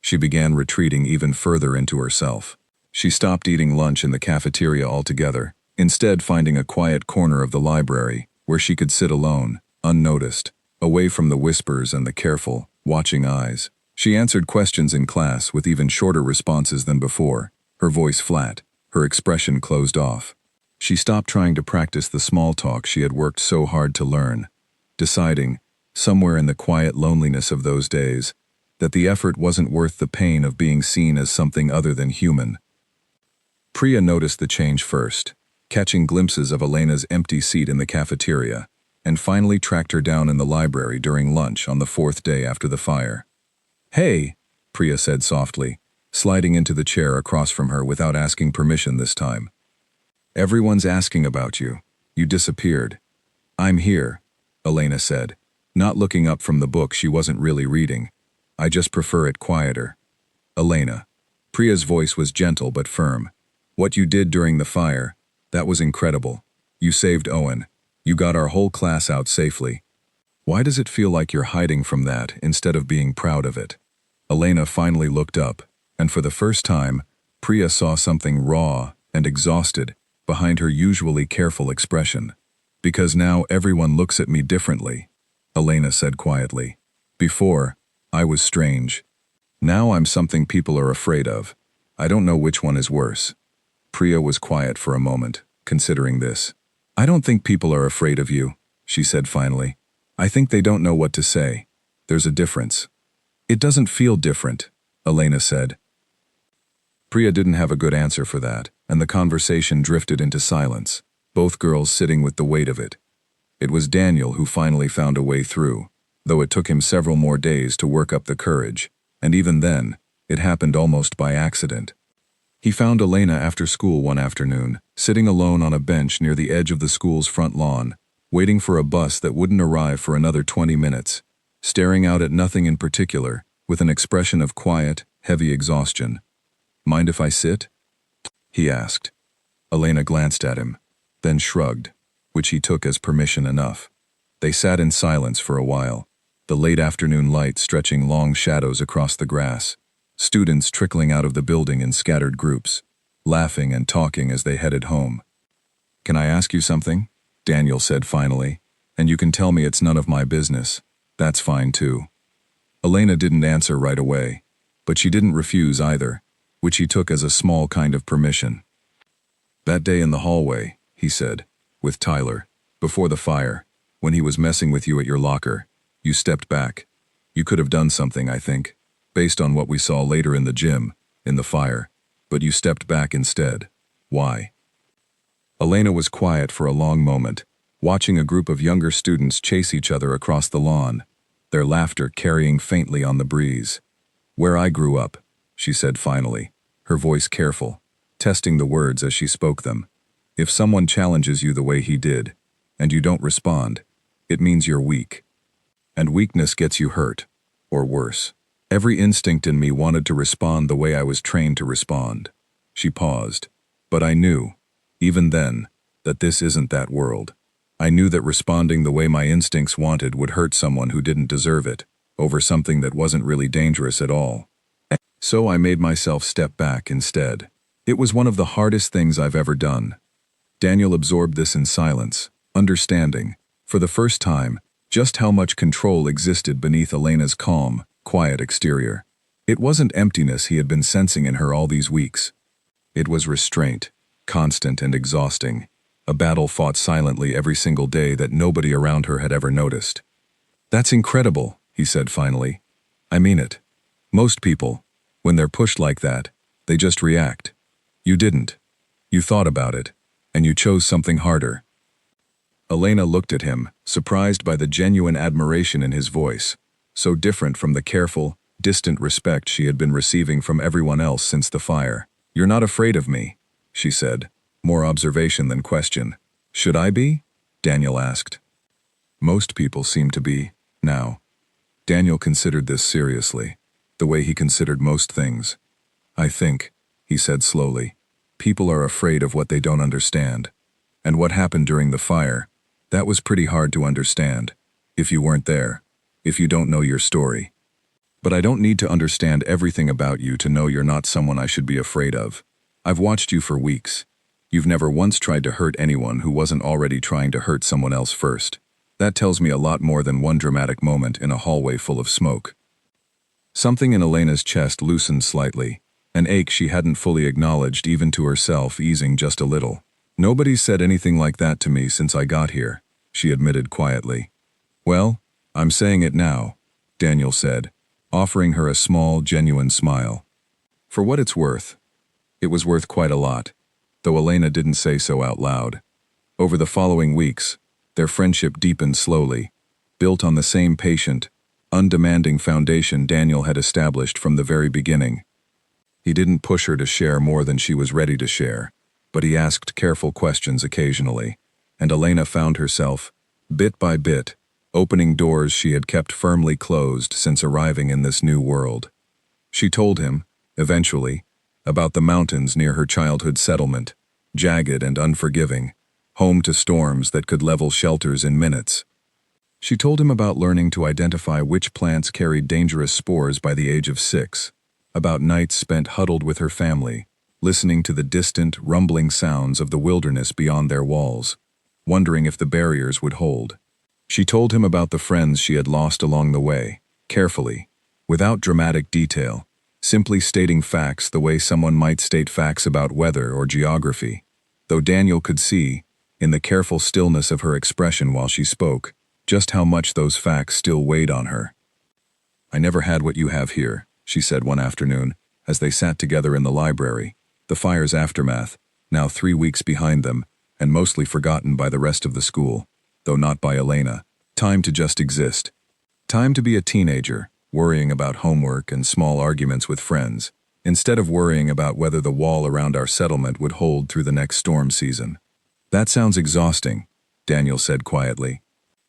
She began retreating even further into herself. She stopped eating lunch in the cafeteria altogether, instead finding a quiet corner of the library where she could sit alone, unnoticed, away from the whispers and the careful, watching eyes. She answered questions in class with even shorter responses than before, her voice flat, her expression closed off. She stopped trying to practice the small talk she had worked so hard to learn, deciding, somewhere in the quiet loneliness of those days, that the effort wasn't worth the pain of being seen as something other than human. Priya noticed the change first, catching glimpses of Elena's empty seat in the cafeteria, and finally tracked her down in the library during lunch on the 4th day after the fire. "Hey," Priya said softly, sliding into the chair across from her without asking permission this time. "Everyone's asking about you. You disappeared." "I'm here," Elena said, not looking up from the book she wasn't really reading. "I just prefer it quieter." "Elena." Priya's voice was gentle but firm. "What you did during the fire, that was incredible. You saved Owen. You got our whole class out safely. Why does it feel like you're hiding from that instead of being proud of it?" Elena finally looked up, and for the first time, Priya saw something raw and exhausted behind her usually careful expression. "Because now everyone looks at me differently," Elena said quietly. Before, I was strange. Now I'm something people are afraid of. I don't know which one is worse. Priya was quiet for a moment, considering this. I don't think people are afraid of you, she said finally. I think they don't know what to say. There's a difference. It doesn't feel different, Elena said. Priya didn't have a good answer for that, and the conversation drifted into silence, both girls sitting with the weight of it. It was Daniel who finally found a way through, though it took him several more days to work up the courage, and even then, it happened almost by accident. He found Elena after school one afternoon, sitting alone on a bench near the edge of the school's front lawn, waiting for a bus that wouldn't arrive for another 20 minutes, staring out at nothing in particular, with an expression of quiet, heavy exhaustion. Mind if I sit? He asked. Elena glanced at him, then shrugged, which he took as permission enough. They sat in silence for a while, the late afternoon light stretching long shadows across the grass, students trickling out of the building in scattered groups, laughing and talking as they headed home. Can I ask you something? Daniel said finally, and you can tell me it's none of my business. That's fine too. Elena didn't answer right away, but she didn't refuse either, which he took as a small kind of permission. That day in the hallway, he said, with Tyler, before the fire, when he was messing with you at your locker, you stepped back. You could have done something, I think, based on what we saw later in the gym, in the fire, but you stepped back instead. Why? Elena was quiet for a long moment, watching a group of younger students chase each other across the lawn, their laughter carrying faintly on the breeze. Where I grew up, she said finally, her voice careful, testing the words as she spoke them. If someone challenges you the way he did, and you don't respond, it means you're weak. And weakness gets you hurt, or worse. Every instinct in me wanted to respond the way I was trained to respond. She paused. But I knew, even then, that this isn't that world. I knew that responding the way my instincts wanted would hurt someone who didn't deserve it, over something that wasn't really dangerous at all. So I made myself step back instead. It was one of the hardest things I've ever done. Daniel absorbed this in silence, understanding, for the first time, just how much control existed beneath Elena's calm, quiet exterior. It wasn't emptiness he had been sensing in her all these weeks. It was restraint, constant and exhausting, a battle fought silently every single day that nobody around her had ever noticed. That's incredible, he said finally. I mean it. Most people, when they're pushed like that, they just react. You didn't. You thought about it, and you chose something harder. Elena looked at him, surprised by the genuine admiration in his voice, so different from the careful, distant respect she had been receiving from everyone else since the fire. You're not afraid of me, she said, more observation than question. Should I be? Daniel asked. Most people seem to be, now. Daniel considered this seriously, the way he considered most things. I think, he said slowly, people are afraid of what they don't understand. And what happened during the fire, that was pretty hard to understand, if you weren't there, if you don't know your story. But I don't need to understand everything about you to know you're not someone I should be afraid of. I've watched you for weeks. You've never once tried to hurt anyone who wasn't already trying to hurt someone else first. That tells me a lot more than one dramatic moment in a hallway full of smoke. Something in Elena's chest loosened slightly, an ache she hadn't fully acknowledged even to herself easing just a little. Nobody's said anything like that to me since I got here, she admitted quietly. Well, I'm saying it now, Daniel said, offering her a small, genuine smile. For what it's worth. It was worth quite a lot, though Elena didn't say so out loud. Over the following weeks, their friendship deepened slowly, built on the same patient, undemanding foundation Daniel had established from the very beginning. He didn't push her to share more than she was ready to share, but he asked careful questions occasionally, and Elena found herself, bit by bit, opening doors she had kept firmly closed since arriving in this new world. She told him, eventually, about the mountains near her childhood settlement, jagged and unforgiving, home to storms that could level shelters in minutes. She told him about learning to identify which plants carried dangerous spores by the age of 6, about nights spent huddled with her family, listening to the distant, rumbling sounds of the wilderness beyond their walls, wondering if the barriers would hold. She told him about the friends she had lost along the way, carefully, without dramatic detail, simply stating facts the way someone might state facts about weather or geography, though Daniel could see, in the careful stillness of her expression while she spoke, just how much those facts still weighed on her. "I never had what you have here," she said one afternoon, as they sat together in the library, the fire's aftermath, now 3 weeks behind them, and mostly forgotten by the rest of the school, though not by Elena. Time to just exist. Time to be a teenager, worrying about homework and small arguments with friends, instead of worrying about whether the wall around our settlement would hold through the next storm season. "That sounds exhausting," Daniel said quietly.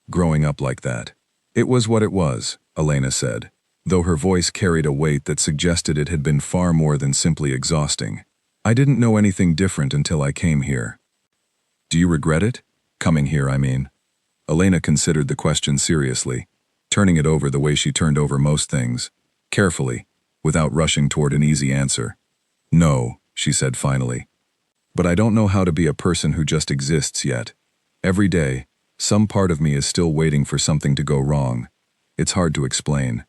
"Growing up like that." "It was what it was," Elena said, though her voice carried a weight that suggested it had been far more than simply exhausting. "I didn't know anything different until I came here." "Do you regret it? Coming here, I mean." Elena considered the question seriously, turning it over the way she turned over most things, carefully, without rushing toward an easy answer. "No," she said finally. "But I don't know how to be a person who just exists yet. Every day, some part of me is still waiting for something to go wrong. It's hard to explain."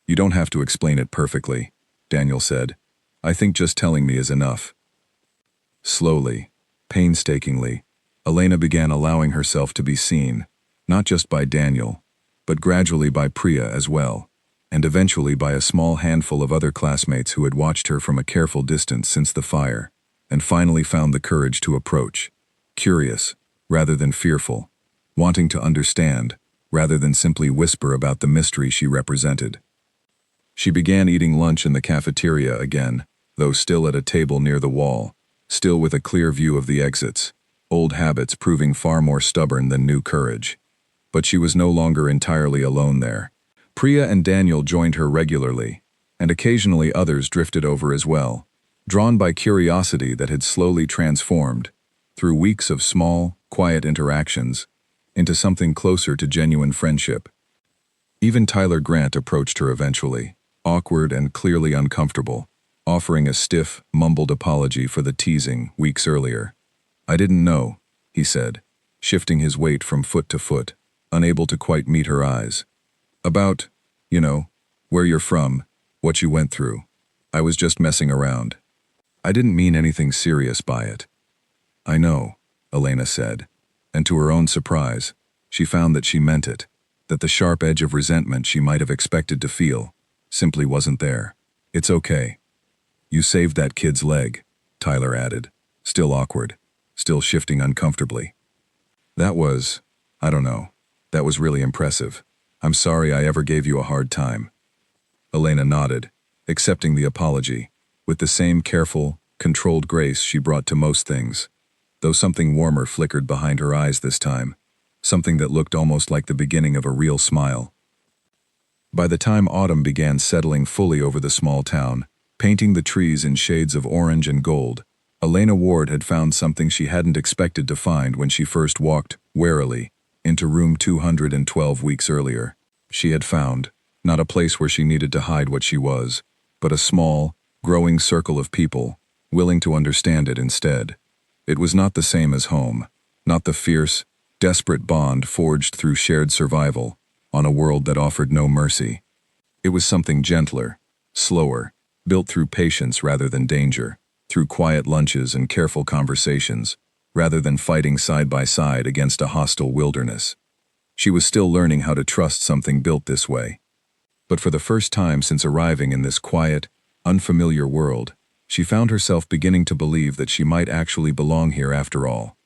"You don't have to explain it perfectly," Daniel said. "I think just telling me is enough." Slowly, painstakingly, Elena began allowing herself to be seen, not just by Daniel, but gradually by Priya as well, and eventually by a small handful of other classmates who had watched her from a careful distance since the fire, and finally found the courage to approach, curious rather than fearful, wanting to understand rather than simply whisper about the mystery she represented. She began eating lunch in the cafeteria again, though still at a table near the wall, still with a clear view of the exits, old habits proving far more stubborn than new courage. But she was no longer entirely alone there. Priya and Daniel joined her regularly, and occasionally others drifted over as well, drawn by curiosity that had slowly transformed, through weeks of small, quiet interactions, into something closer to genuine friendship. Even Tyler Grant approached her eventually, awkward and clearly uncomfortable, offering a stiff, mumbled apology for the teasing weeks earlier. "I didn't know," he said, shifting his weight from foot to foot, unable to quite meet her eyes. "About, where you're from, what you went through. I was just messing around. I didn't mean anything serious by it." "I know," Elena said, and to her own surprise, she found that she meant it, that the sharp edge of resentment she might have expected to feel simply wasn't there. "It's okay. You saved that kid's leg," Tyler added, still awkward, still shifting uncomfortably. "That was, I don't know, that was really impressive. I'm sorry I ever gave you a hard time." Elena nodded, accepting the apology, with the same careful, controlled grace she brought to most things, though something warmer flickered behind her eyes this time, something that looked almost like the beginning of a real smile. By the time autumn began settling fully over the small town, painting the trees in shades of orange and gold, Elena Ward had found something she hadn't expected to find when she first walked, warily, into room 212 weeks earlier. She had found, not a place where she needed to hide what she was, but a small, growing circle of people, willing to understand it instead. It was not the same as home, not the fierce, desperate bond forged through shared survival, on a world that offered no mercy. It was something gentler, slower, built through patience rather than danger, through quiet lunches and careful conversations, rather than fighting side by side against a hostile wilderness. She was still learning how to trust something built this way. But for the first time since arriving in this quiet, unfamiliar world, she found herself beginning to believe that she might actually belong here after all.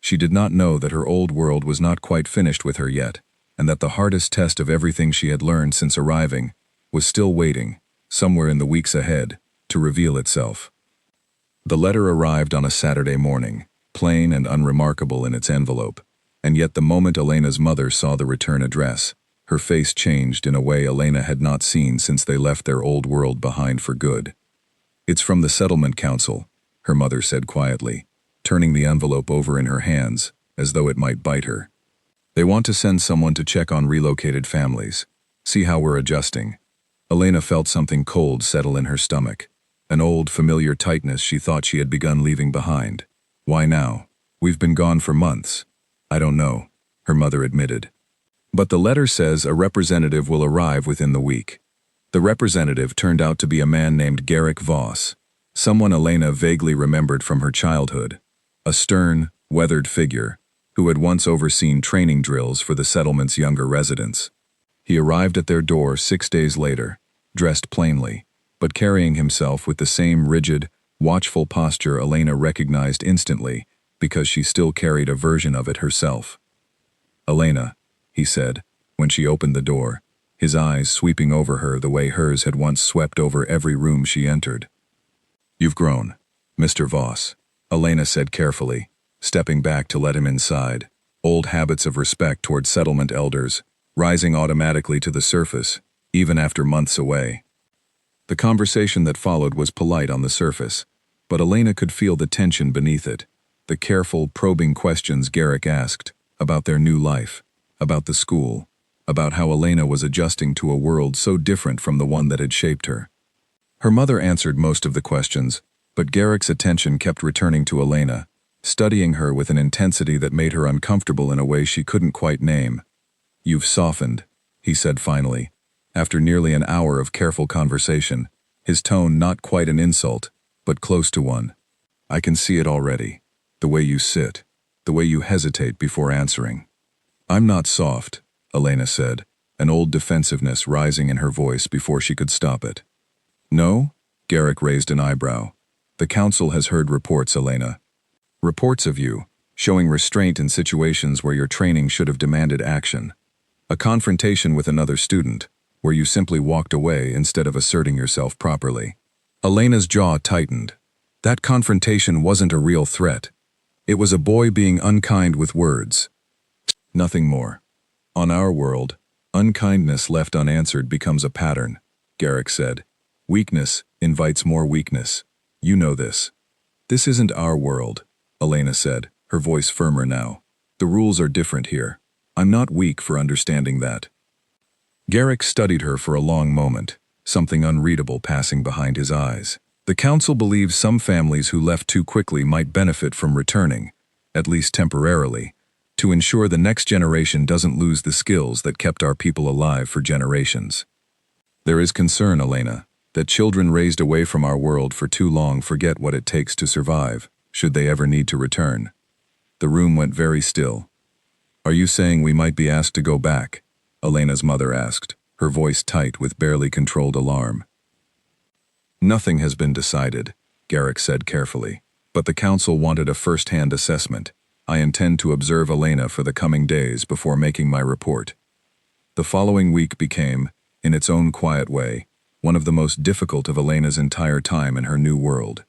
She did not know that her old world was not quite finished with her yet, and that the hardest test of everything she had learned since arriving was still waiting, somewhere in the weeks ahead, to reveal itself. The letter arrived on a Saturday morning, plain and unremarkable in its envelope, and yet the moment Elena's mother saw the return address, her face changed in a way Elena had not seen since they left their old world behind for good. "It's from the Settlement Council," her mother said quietly, turning the envelope over in her hands, as though it might bite her. "They want to send someone to check on relocated families, see how we're adjusting." Elena felt something cold settle in her stomach, an old, familiar tightness she thought she had begun leaving behind. "Why now? We've been gone for months." "I don't know," her mother admitted. But the letter says a representative will arrive within the week. The representative turned out to be a man named Garrick Voss, someone Elena vaguely remembered from her childhood, a stern, weathered figure who had once overseen training drills for the settlement's younger residents. He arrived at their door 6 days later, dressed plainly, but carrying himself with the same rigid, watchful posture Elena recognized instantly because she still carried a version of it herself. "Elena," he said, when she opened the door, his eyes sweeping over her the way hers had once swept over every room she entered. "You've grown, Mr. Voss," Elena said carefully, stepping back to let him inside, old habits of respect toward settlement elders, rising automatically to the surface, even after months away. The conversation that followed was polite on the surface, but Elena could feel the tension beneath it, the careful, probing questions Garrick asked about their new life, about the school, about how Elena was adjusting to a world so different from the one that had shaped her. Her mother answered most of the questions, but Garrick's attention kept returning to Elena, studying her with an intensity that made her uncomfortable in a way she couldn't quite name. "You've softened," he said finally, after nearly an hour of careful conversation, his tone not quite an insult, but close to one. "I can see it already. The way you sit, the way you hesitate before answering." "I'm not soft," Elena said, an old defensiveness rising in her voice before she could stop it. "No?" Garrick raised an eyebrow. "The council has heard reports, Elena. Reports of you, showing restraint in situations where your training should have demanded action. A confrontation with another student, where you simply walked away instead of asserting yourself properly." Elena's jaw tightened. That confrontation wasn't a real threat. It was a boy being unkind with words. Nothing more. "On our world, unkindness left unanswered becomes a pattern," Garrick said. "Weakness invites more weakness. You know this." "This isn't our world," Elena said, her voice firmer now. "The rules are different here. I'm not weak for understanding that." Garrick studied her for a long moment, something unreadable passing behind his eyes. "The council believes some families who left too quickly might benefit from returning, at least temporarily, to ensure the next generation doesn't lose the skills that kept our people alive for generations. There is concern, Elena, that children raised away from our world for too long forget what it takes to survive, should they ever need to return." The room went very still. "Are you saying we might be asked to go back?" Elena's mother asked, her voice tight with barely controlled alarm. "Nothing has been decided," Garrick said carefully, "but the council wanted a first-hand assessment. I intend to observe Elena for the coming days before making my report." The following week became, in its own quiet way, one of the most difficult of Elena's entire time in her new world.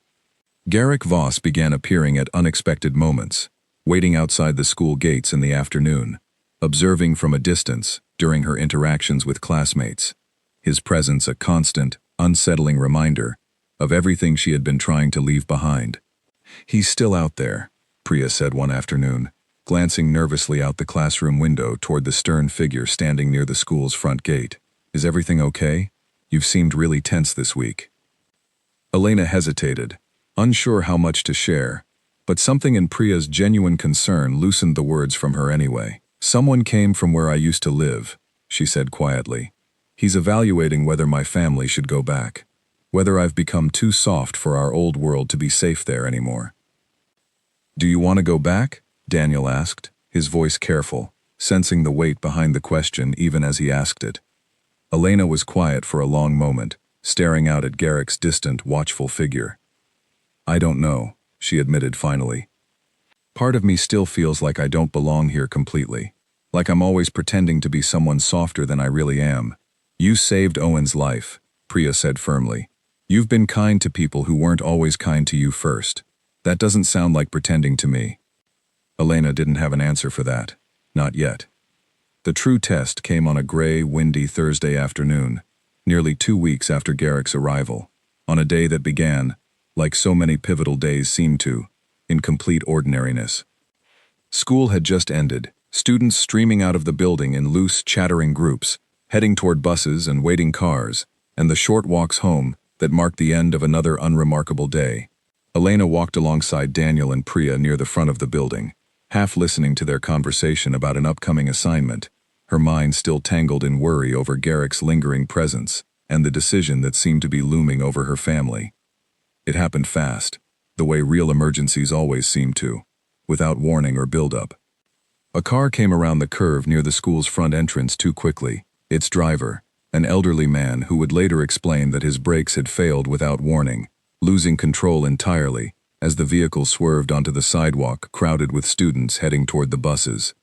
Garrick Voss began appearing at unexpected moments, waiting outside the school gates in the afternoon, observing from a distance during her interactions with classmates, his presence a constant, unsettling reminder of everything she had been trying to leave behind. "He's still out there," Priya said one afternoon, glancing nervously out the classroom window toward the stern figure standing near the school's front gate. "Is everything okay? You've seemed really tense this week." Elena hesitated, unsure how much to share, but something in Priya's genuine concern loosened the words from her anyway. "Someone came from where I used to live," she said quietly. "He's evaluating whether my family should go back, whether I've become too soft for our old world to be safe there anymore." "Do you want to go back?" Daniel asked, his voice careful, sensing the weight behind the question even as he asked it. Elena was quiet for a long moment, staring out at Garrick's distant, watchful figure. "I don't know," she admitted finally. "Part of me still feels like I don't belong here completely, like I'm always pretending to be someone softer than I really am." "You saved Owen's life," Priya said firmly. "You've been kind to people who weren't always kind to you first. That doesn't sound like pretending to me." Elena didn't have an answer for that. Not yet. The true test came on a gray, windy Thursday afternoon, nearly 2 weeks after Garrick's arrival, on a day that began, like so many pivotal days seemed to, in complete ordinariness. School had just ended, students streaming out of the building in loose, chattering groups, heading toward buses and waiting cars, and the short walks home that marked the end of another unremarkable day. Elena walked alongside Daniel and Priya near the front of the building, half listening to their conversation about an upcoming assignment, her mind still tangled in worry over Garrick's lingering presence and the decision that seemed to be looming over her family. It happened fast, the way real emergencies always seem to, without warning or build-up. A car came around the curve near the school's front entrance too quickly. Its driver, an elderly man who would later explain that his brakes had failed without warning, losing control entirely as the vehicle swerved onto the sidewalk crowded with students heading toward the buses.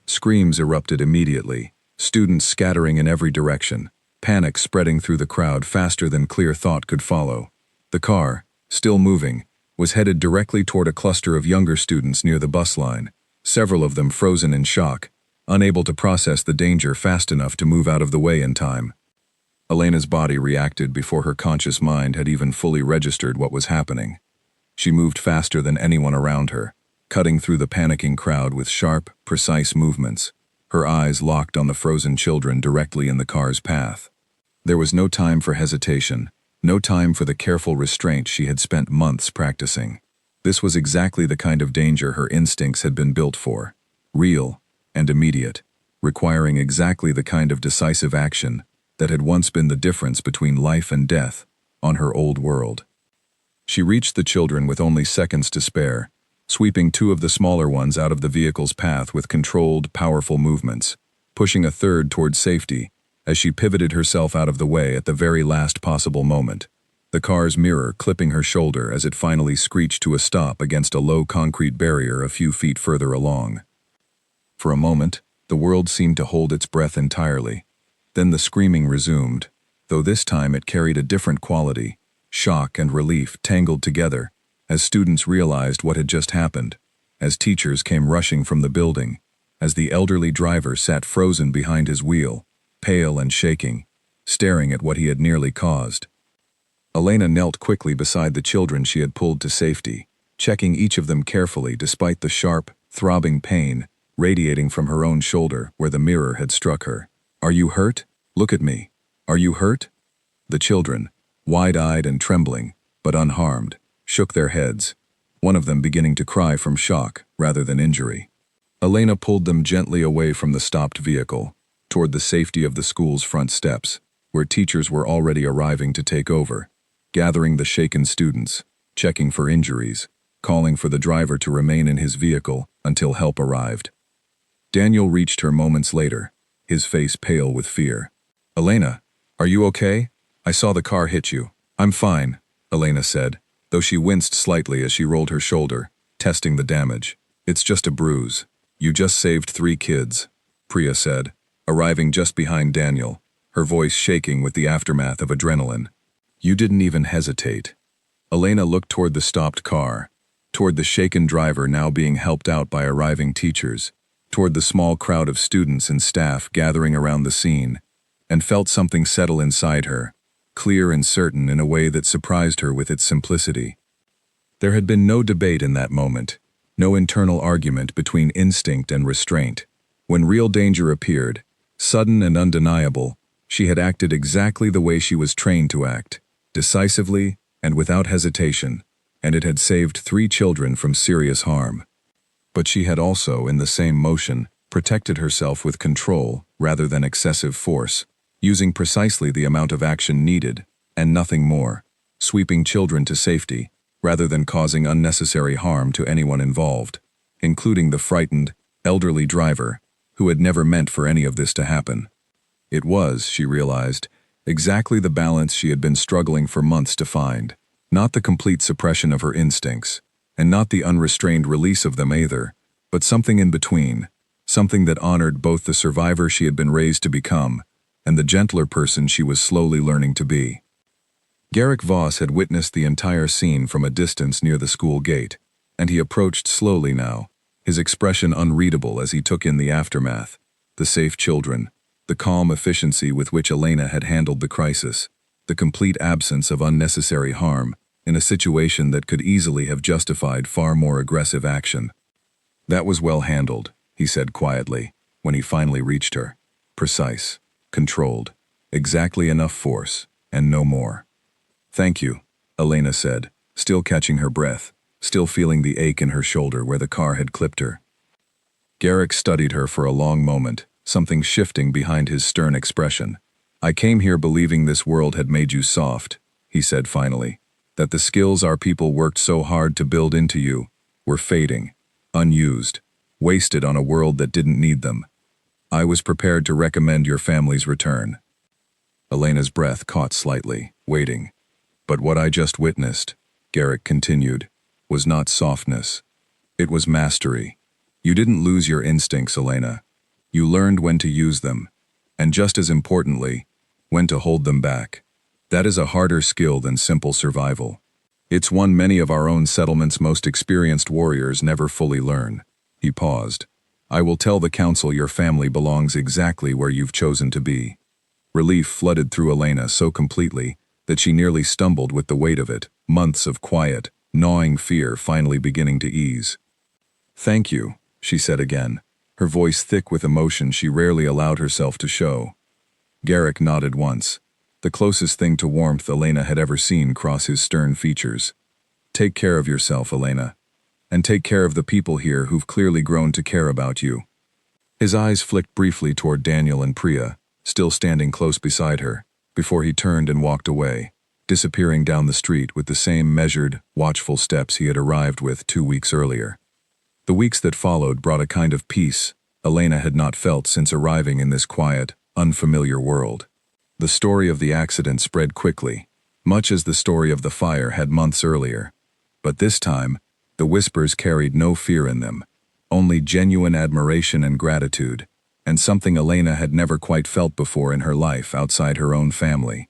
Screams erupted immediately, students scattering in every direction, panic spreading through the crowd faster than clear thought could follow. The car, still moving, was headed directly toward a cluster of younger students near the bus line, several of them frozen in shock, unable to process the danger fast enough to move out of the way in time. Elena's body reacted before her conscious mind had even fully registered what was happening. She moved faster than anyone around her, cutting through the panicking crowd with sharp, precise movements, her eyes locked on the frozen children directly in the car's path. There was no time for hesitation, no time for the careful restraint she had spent months practicing. This was exactly the kind of danger her instincts had been built for, real and immediate, requiring exactly the kind of decisive action that had once been the difference between life and death on her old world. She reached the children with only seconds to spare, sweeping two of the smaller ones out of the vehicle's path with controlled, powerful movements, pushing a third toward safety as she pivoted herself out of the way at the very last possible moment, the car's mirror clipping her shoulder as it finally screeched to a stop against a low concrete barrier a few feet further along. For a moment, the world seemed to hold its breath entirely. Then the screaming resumed, though this time it carried a different quality, shock and relief tangled together, as students realized what had just happened, as teachers came rushing from the building, as the elderly driver sat frozen behind his wheel, pale and shaking, staring at what he had nearly caused. Elena knelt quickly beside the children she had pulled to safety, checking each of them carefully despite the sharp, throbbing pain radiating from her own shoulder where the mirror had struck her. "Are you hurt? Look at me. Are you hurt?" The children, wide-eyed and trembling, but unharmed, shook their heads, one of them beginning to cry from shock rather than injury. Elena pulled them gently away from the stopped vehicle, toward the safety of the school's front steps, where teachers were already arriving to take over, gathering the shaken students, checking for injuries, calling for the driver to remain in his vehicle until help arrived. Daniel reached her moments later, his face pale with fear. "Elena, are you okay? I saw the car hit you." "I'm fine," Elena said, though she winced slightly as she rolled her shoulder, testing the damage. "It's just a bruise. You just saved 3 kids," Priya said, arriving just behind Daniel, her voice shaking with the aftermath of adrenaline. "You didn't even hesitate." Elena looked toward the stopped car, toward the shaken driver now being helped out by arriving teachers, toward the small crowd of students and staff gathering around the scene, and felt something settle inside her, clear and certain in a way that surprised her with its simplicity. There had been no debate in that moment, no internal argument between instinct and restraint. When real danger appeared, sudden and undeniable, she had acted exactly the way she was trained to act, decisively and without hesitation, and it had saved 3 children from serious harm. But she had also, in the same motion, protected herself with control rather than excessive force, using precisely the amount of action needed, and nothing more, sweeping children to safety, rather than causing unnecessary harm to anyone involved, including the frightened, elderly driver, who had never meant for any of this to happen. It was, she realized, exactly the balance she had been struggling for months to find, not the complete suppression of her instincts, and not the unrestrained release of them either, but something in between, something that honored both the survivor she had been raised to become and the gentler person she was slowly learning to be. Garrick Voss had witnessed the entire scene from a distance near the school gate, and he approached slowly now, his expression unreadable as he took in the aftermath, the safe children, the calm efficiency with which Elena had handled the crisis, the complete absence of unnecessary harm in a situation that could easily have justified far more aggressive action. "That was well handled," he said quietly, when he finally reached her. "Precise, controlled, exactly enough force, and no more." "Thank you," Elena said, still catching her breath, still feeling the ache in her shoulder where the car had clipped her. Garrick studied her for a long moment, something shifting behind his stern expression. "I came here believing this world had made you soft," he said finally. "That the skills our people worked so hard to build into you were fading, unused, wasted on a world that didn't need them. I was prepared to recommend your family's return." Elena's breath caught slightly, waiting. "But what I just witnessed," Garrick continued, "was not softness. It was mastery. You didn't lose your instincts, Elena. You learned when to use them, and just as importantly, when to hold them back. That is a harder skill than simple survival. It's one many of our own settlement's most experienced warriors never fully learn." He paused. "I will tell the council your family belongs exactly where you've chosen to be." Relief flooded through Elena so completely that she nearly stumbled with the weight of it, months of quiet, gnawing fear finally beginning to ease. "Thank you," she said again, her voice thick with emotion she rarely allowed herself to show. Garrick nodded once, the closest thing to warmth Elena had ever seen cross his stern features. "Take care of yourself, Elena, and take care of the people here who've clearly grown to care about you." His eyes flicked briefly toward Daniel and Priya, still standing close beside her, before he turned and walked away, disappearing down the street with the same measured, watchful steps he had arrived with 2 weeks earlier. The weeks that followed brought a kind of peace Elena had not felt since arriving in this quiet, unfamiliar world. The story of the accident spread quickly, much as the story of the fire had months earlier. But this time, the whispers carried no fear in them, only genuine admiration and gratitude, and something Elena had never quite felt before in her life outside her own family: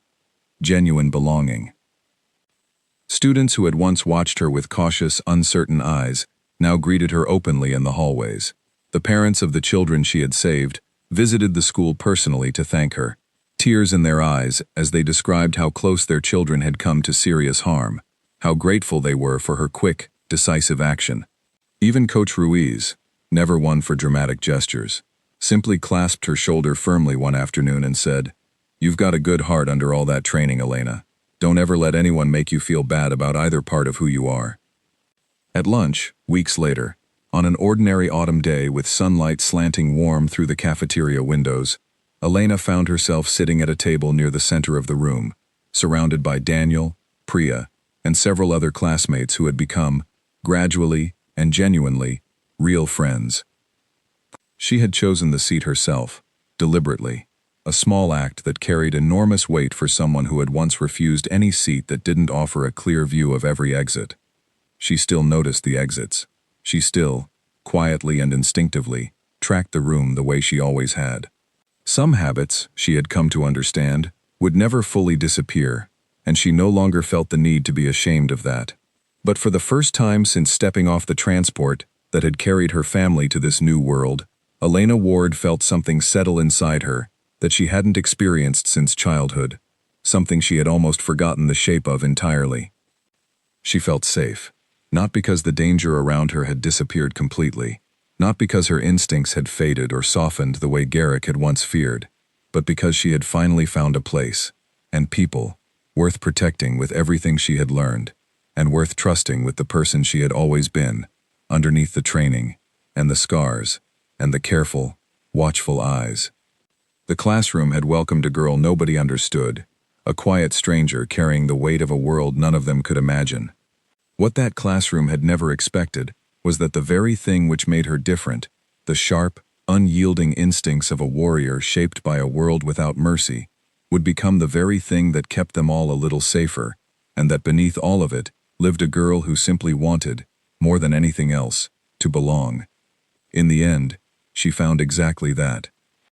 genuine belonging. Students who had once watched her with cautious, uncertain eyes now greeted her openly in the hallways. The parents of the children she had saved visited the school personally to thank her, tears in their eyes as they described how close their children had come to serious harm, how grateful they were for her quick, decisive action. Even Coach Ruiz, never one for dramatic gestures, simply clasped her shoulder firmly one afternoon and said, "You've got a good heart under all that training, Elena. Don't ever let anyone make you feel bad about either part of who you are." At lunch, weeks later, on an ordinary autumn day with sunlight slanting warm through the cafeteria windows, Elena found herself sitting at a table near the center of the room, surrounded by Daniel, Priya, and several other classmates who had become, gradually and genuinely, real friends. She had chosen the seat herself, deliberately, a small act that carried enormous weight for someone who had once refused any seat that didn't offer a clear view of every exit. She still noticed the exits. She still, quietly and instinctively, tracked the room the way she always had. Some habits, she had come to understand, would never fully disappear, and she no longer felt the need to be ashamed of that. But for the first time since stepping off the transport that had carried her family to this new world, Elena Ward felt something settle inside her that she hadn't experienced since childhood, something she had almost forgotten the shape of entirely. She felt safe, not because the danger around her had disappeared completely, not because her instincts had faded or softened the way Garrick had once feared, but because she had finally found a place, and people, worth protecting with everything she had learned, and worth trusting with the person she had always been, underneath the training, and the scars, and the careful, watchful eyes. The classroom had welcomed a girl nobody understood, a quiet stranger carrying the weight of a world none of them could imagine. What that classroom had never expected was that the very thing which made her different, the sharp, unyielding instincts of a warrior shaped by a world without mercy, would become the very thing that kept them all a little safer, and that beneath all of it lived a girl who simply wanted, more than anything else, to belong. In the end, she found exactly that.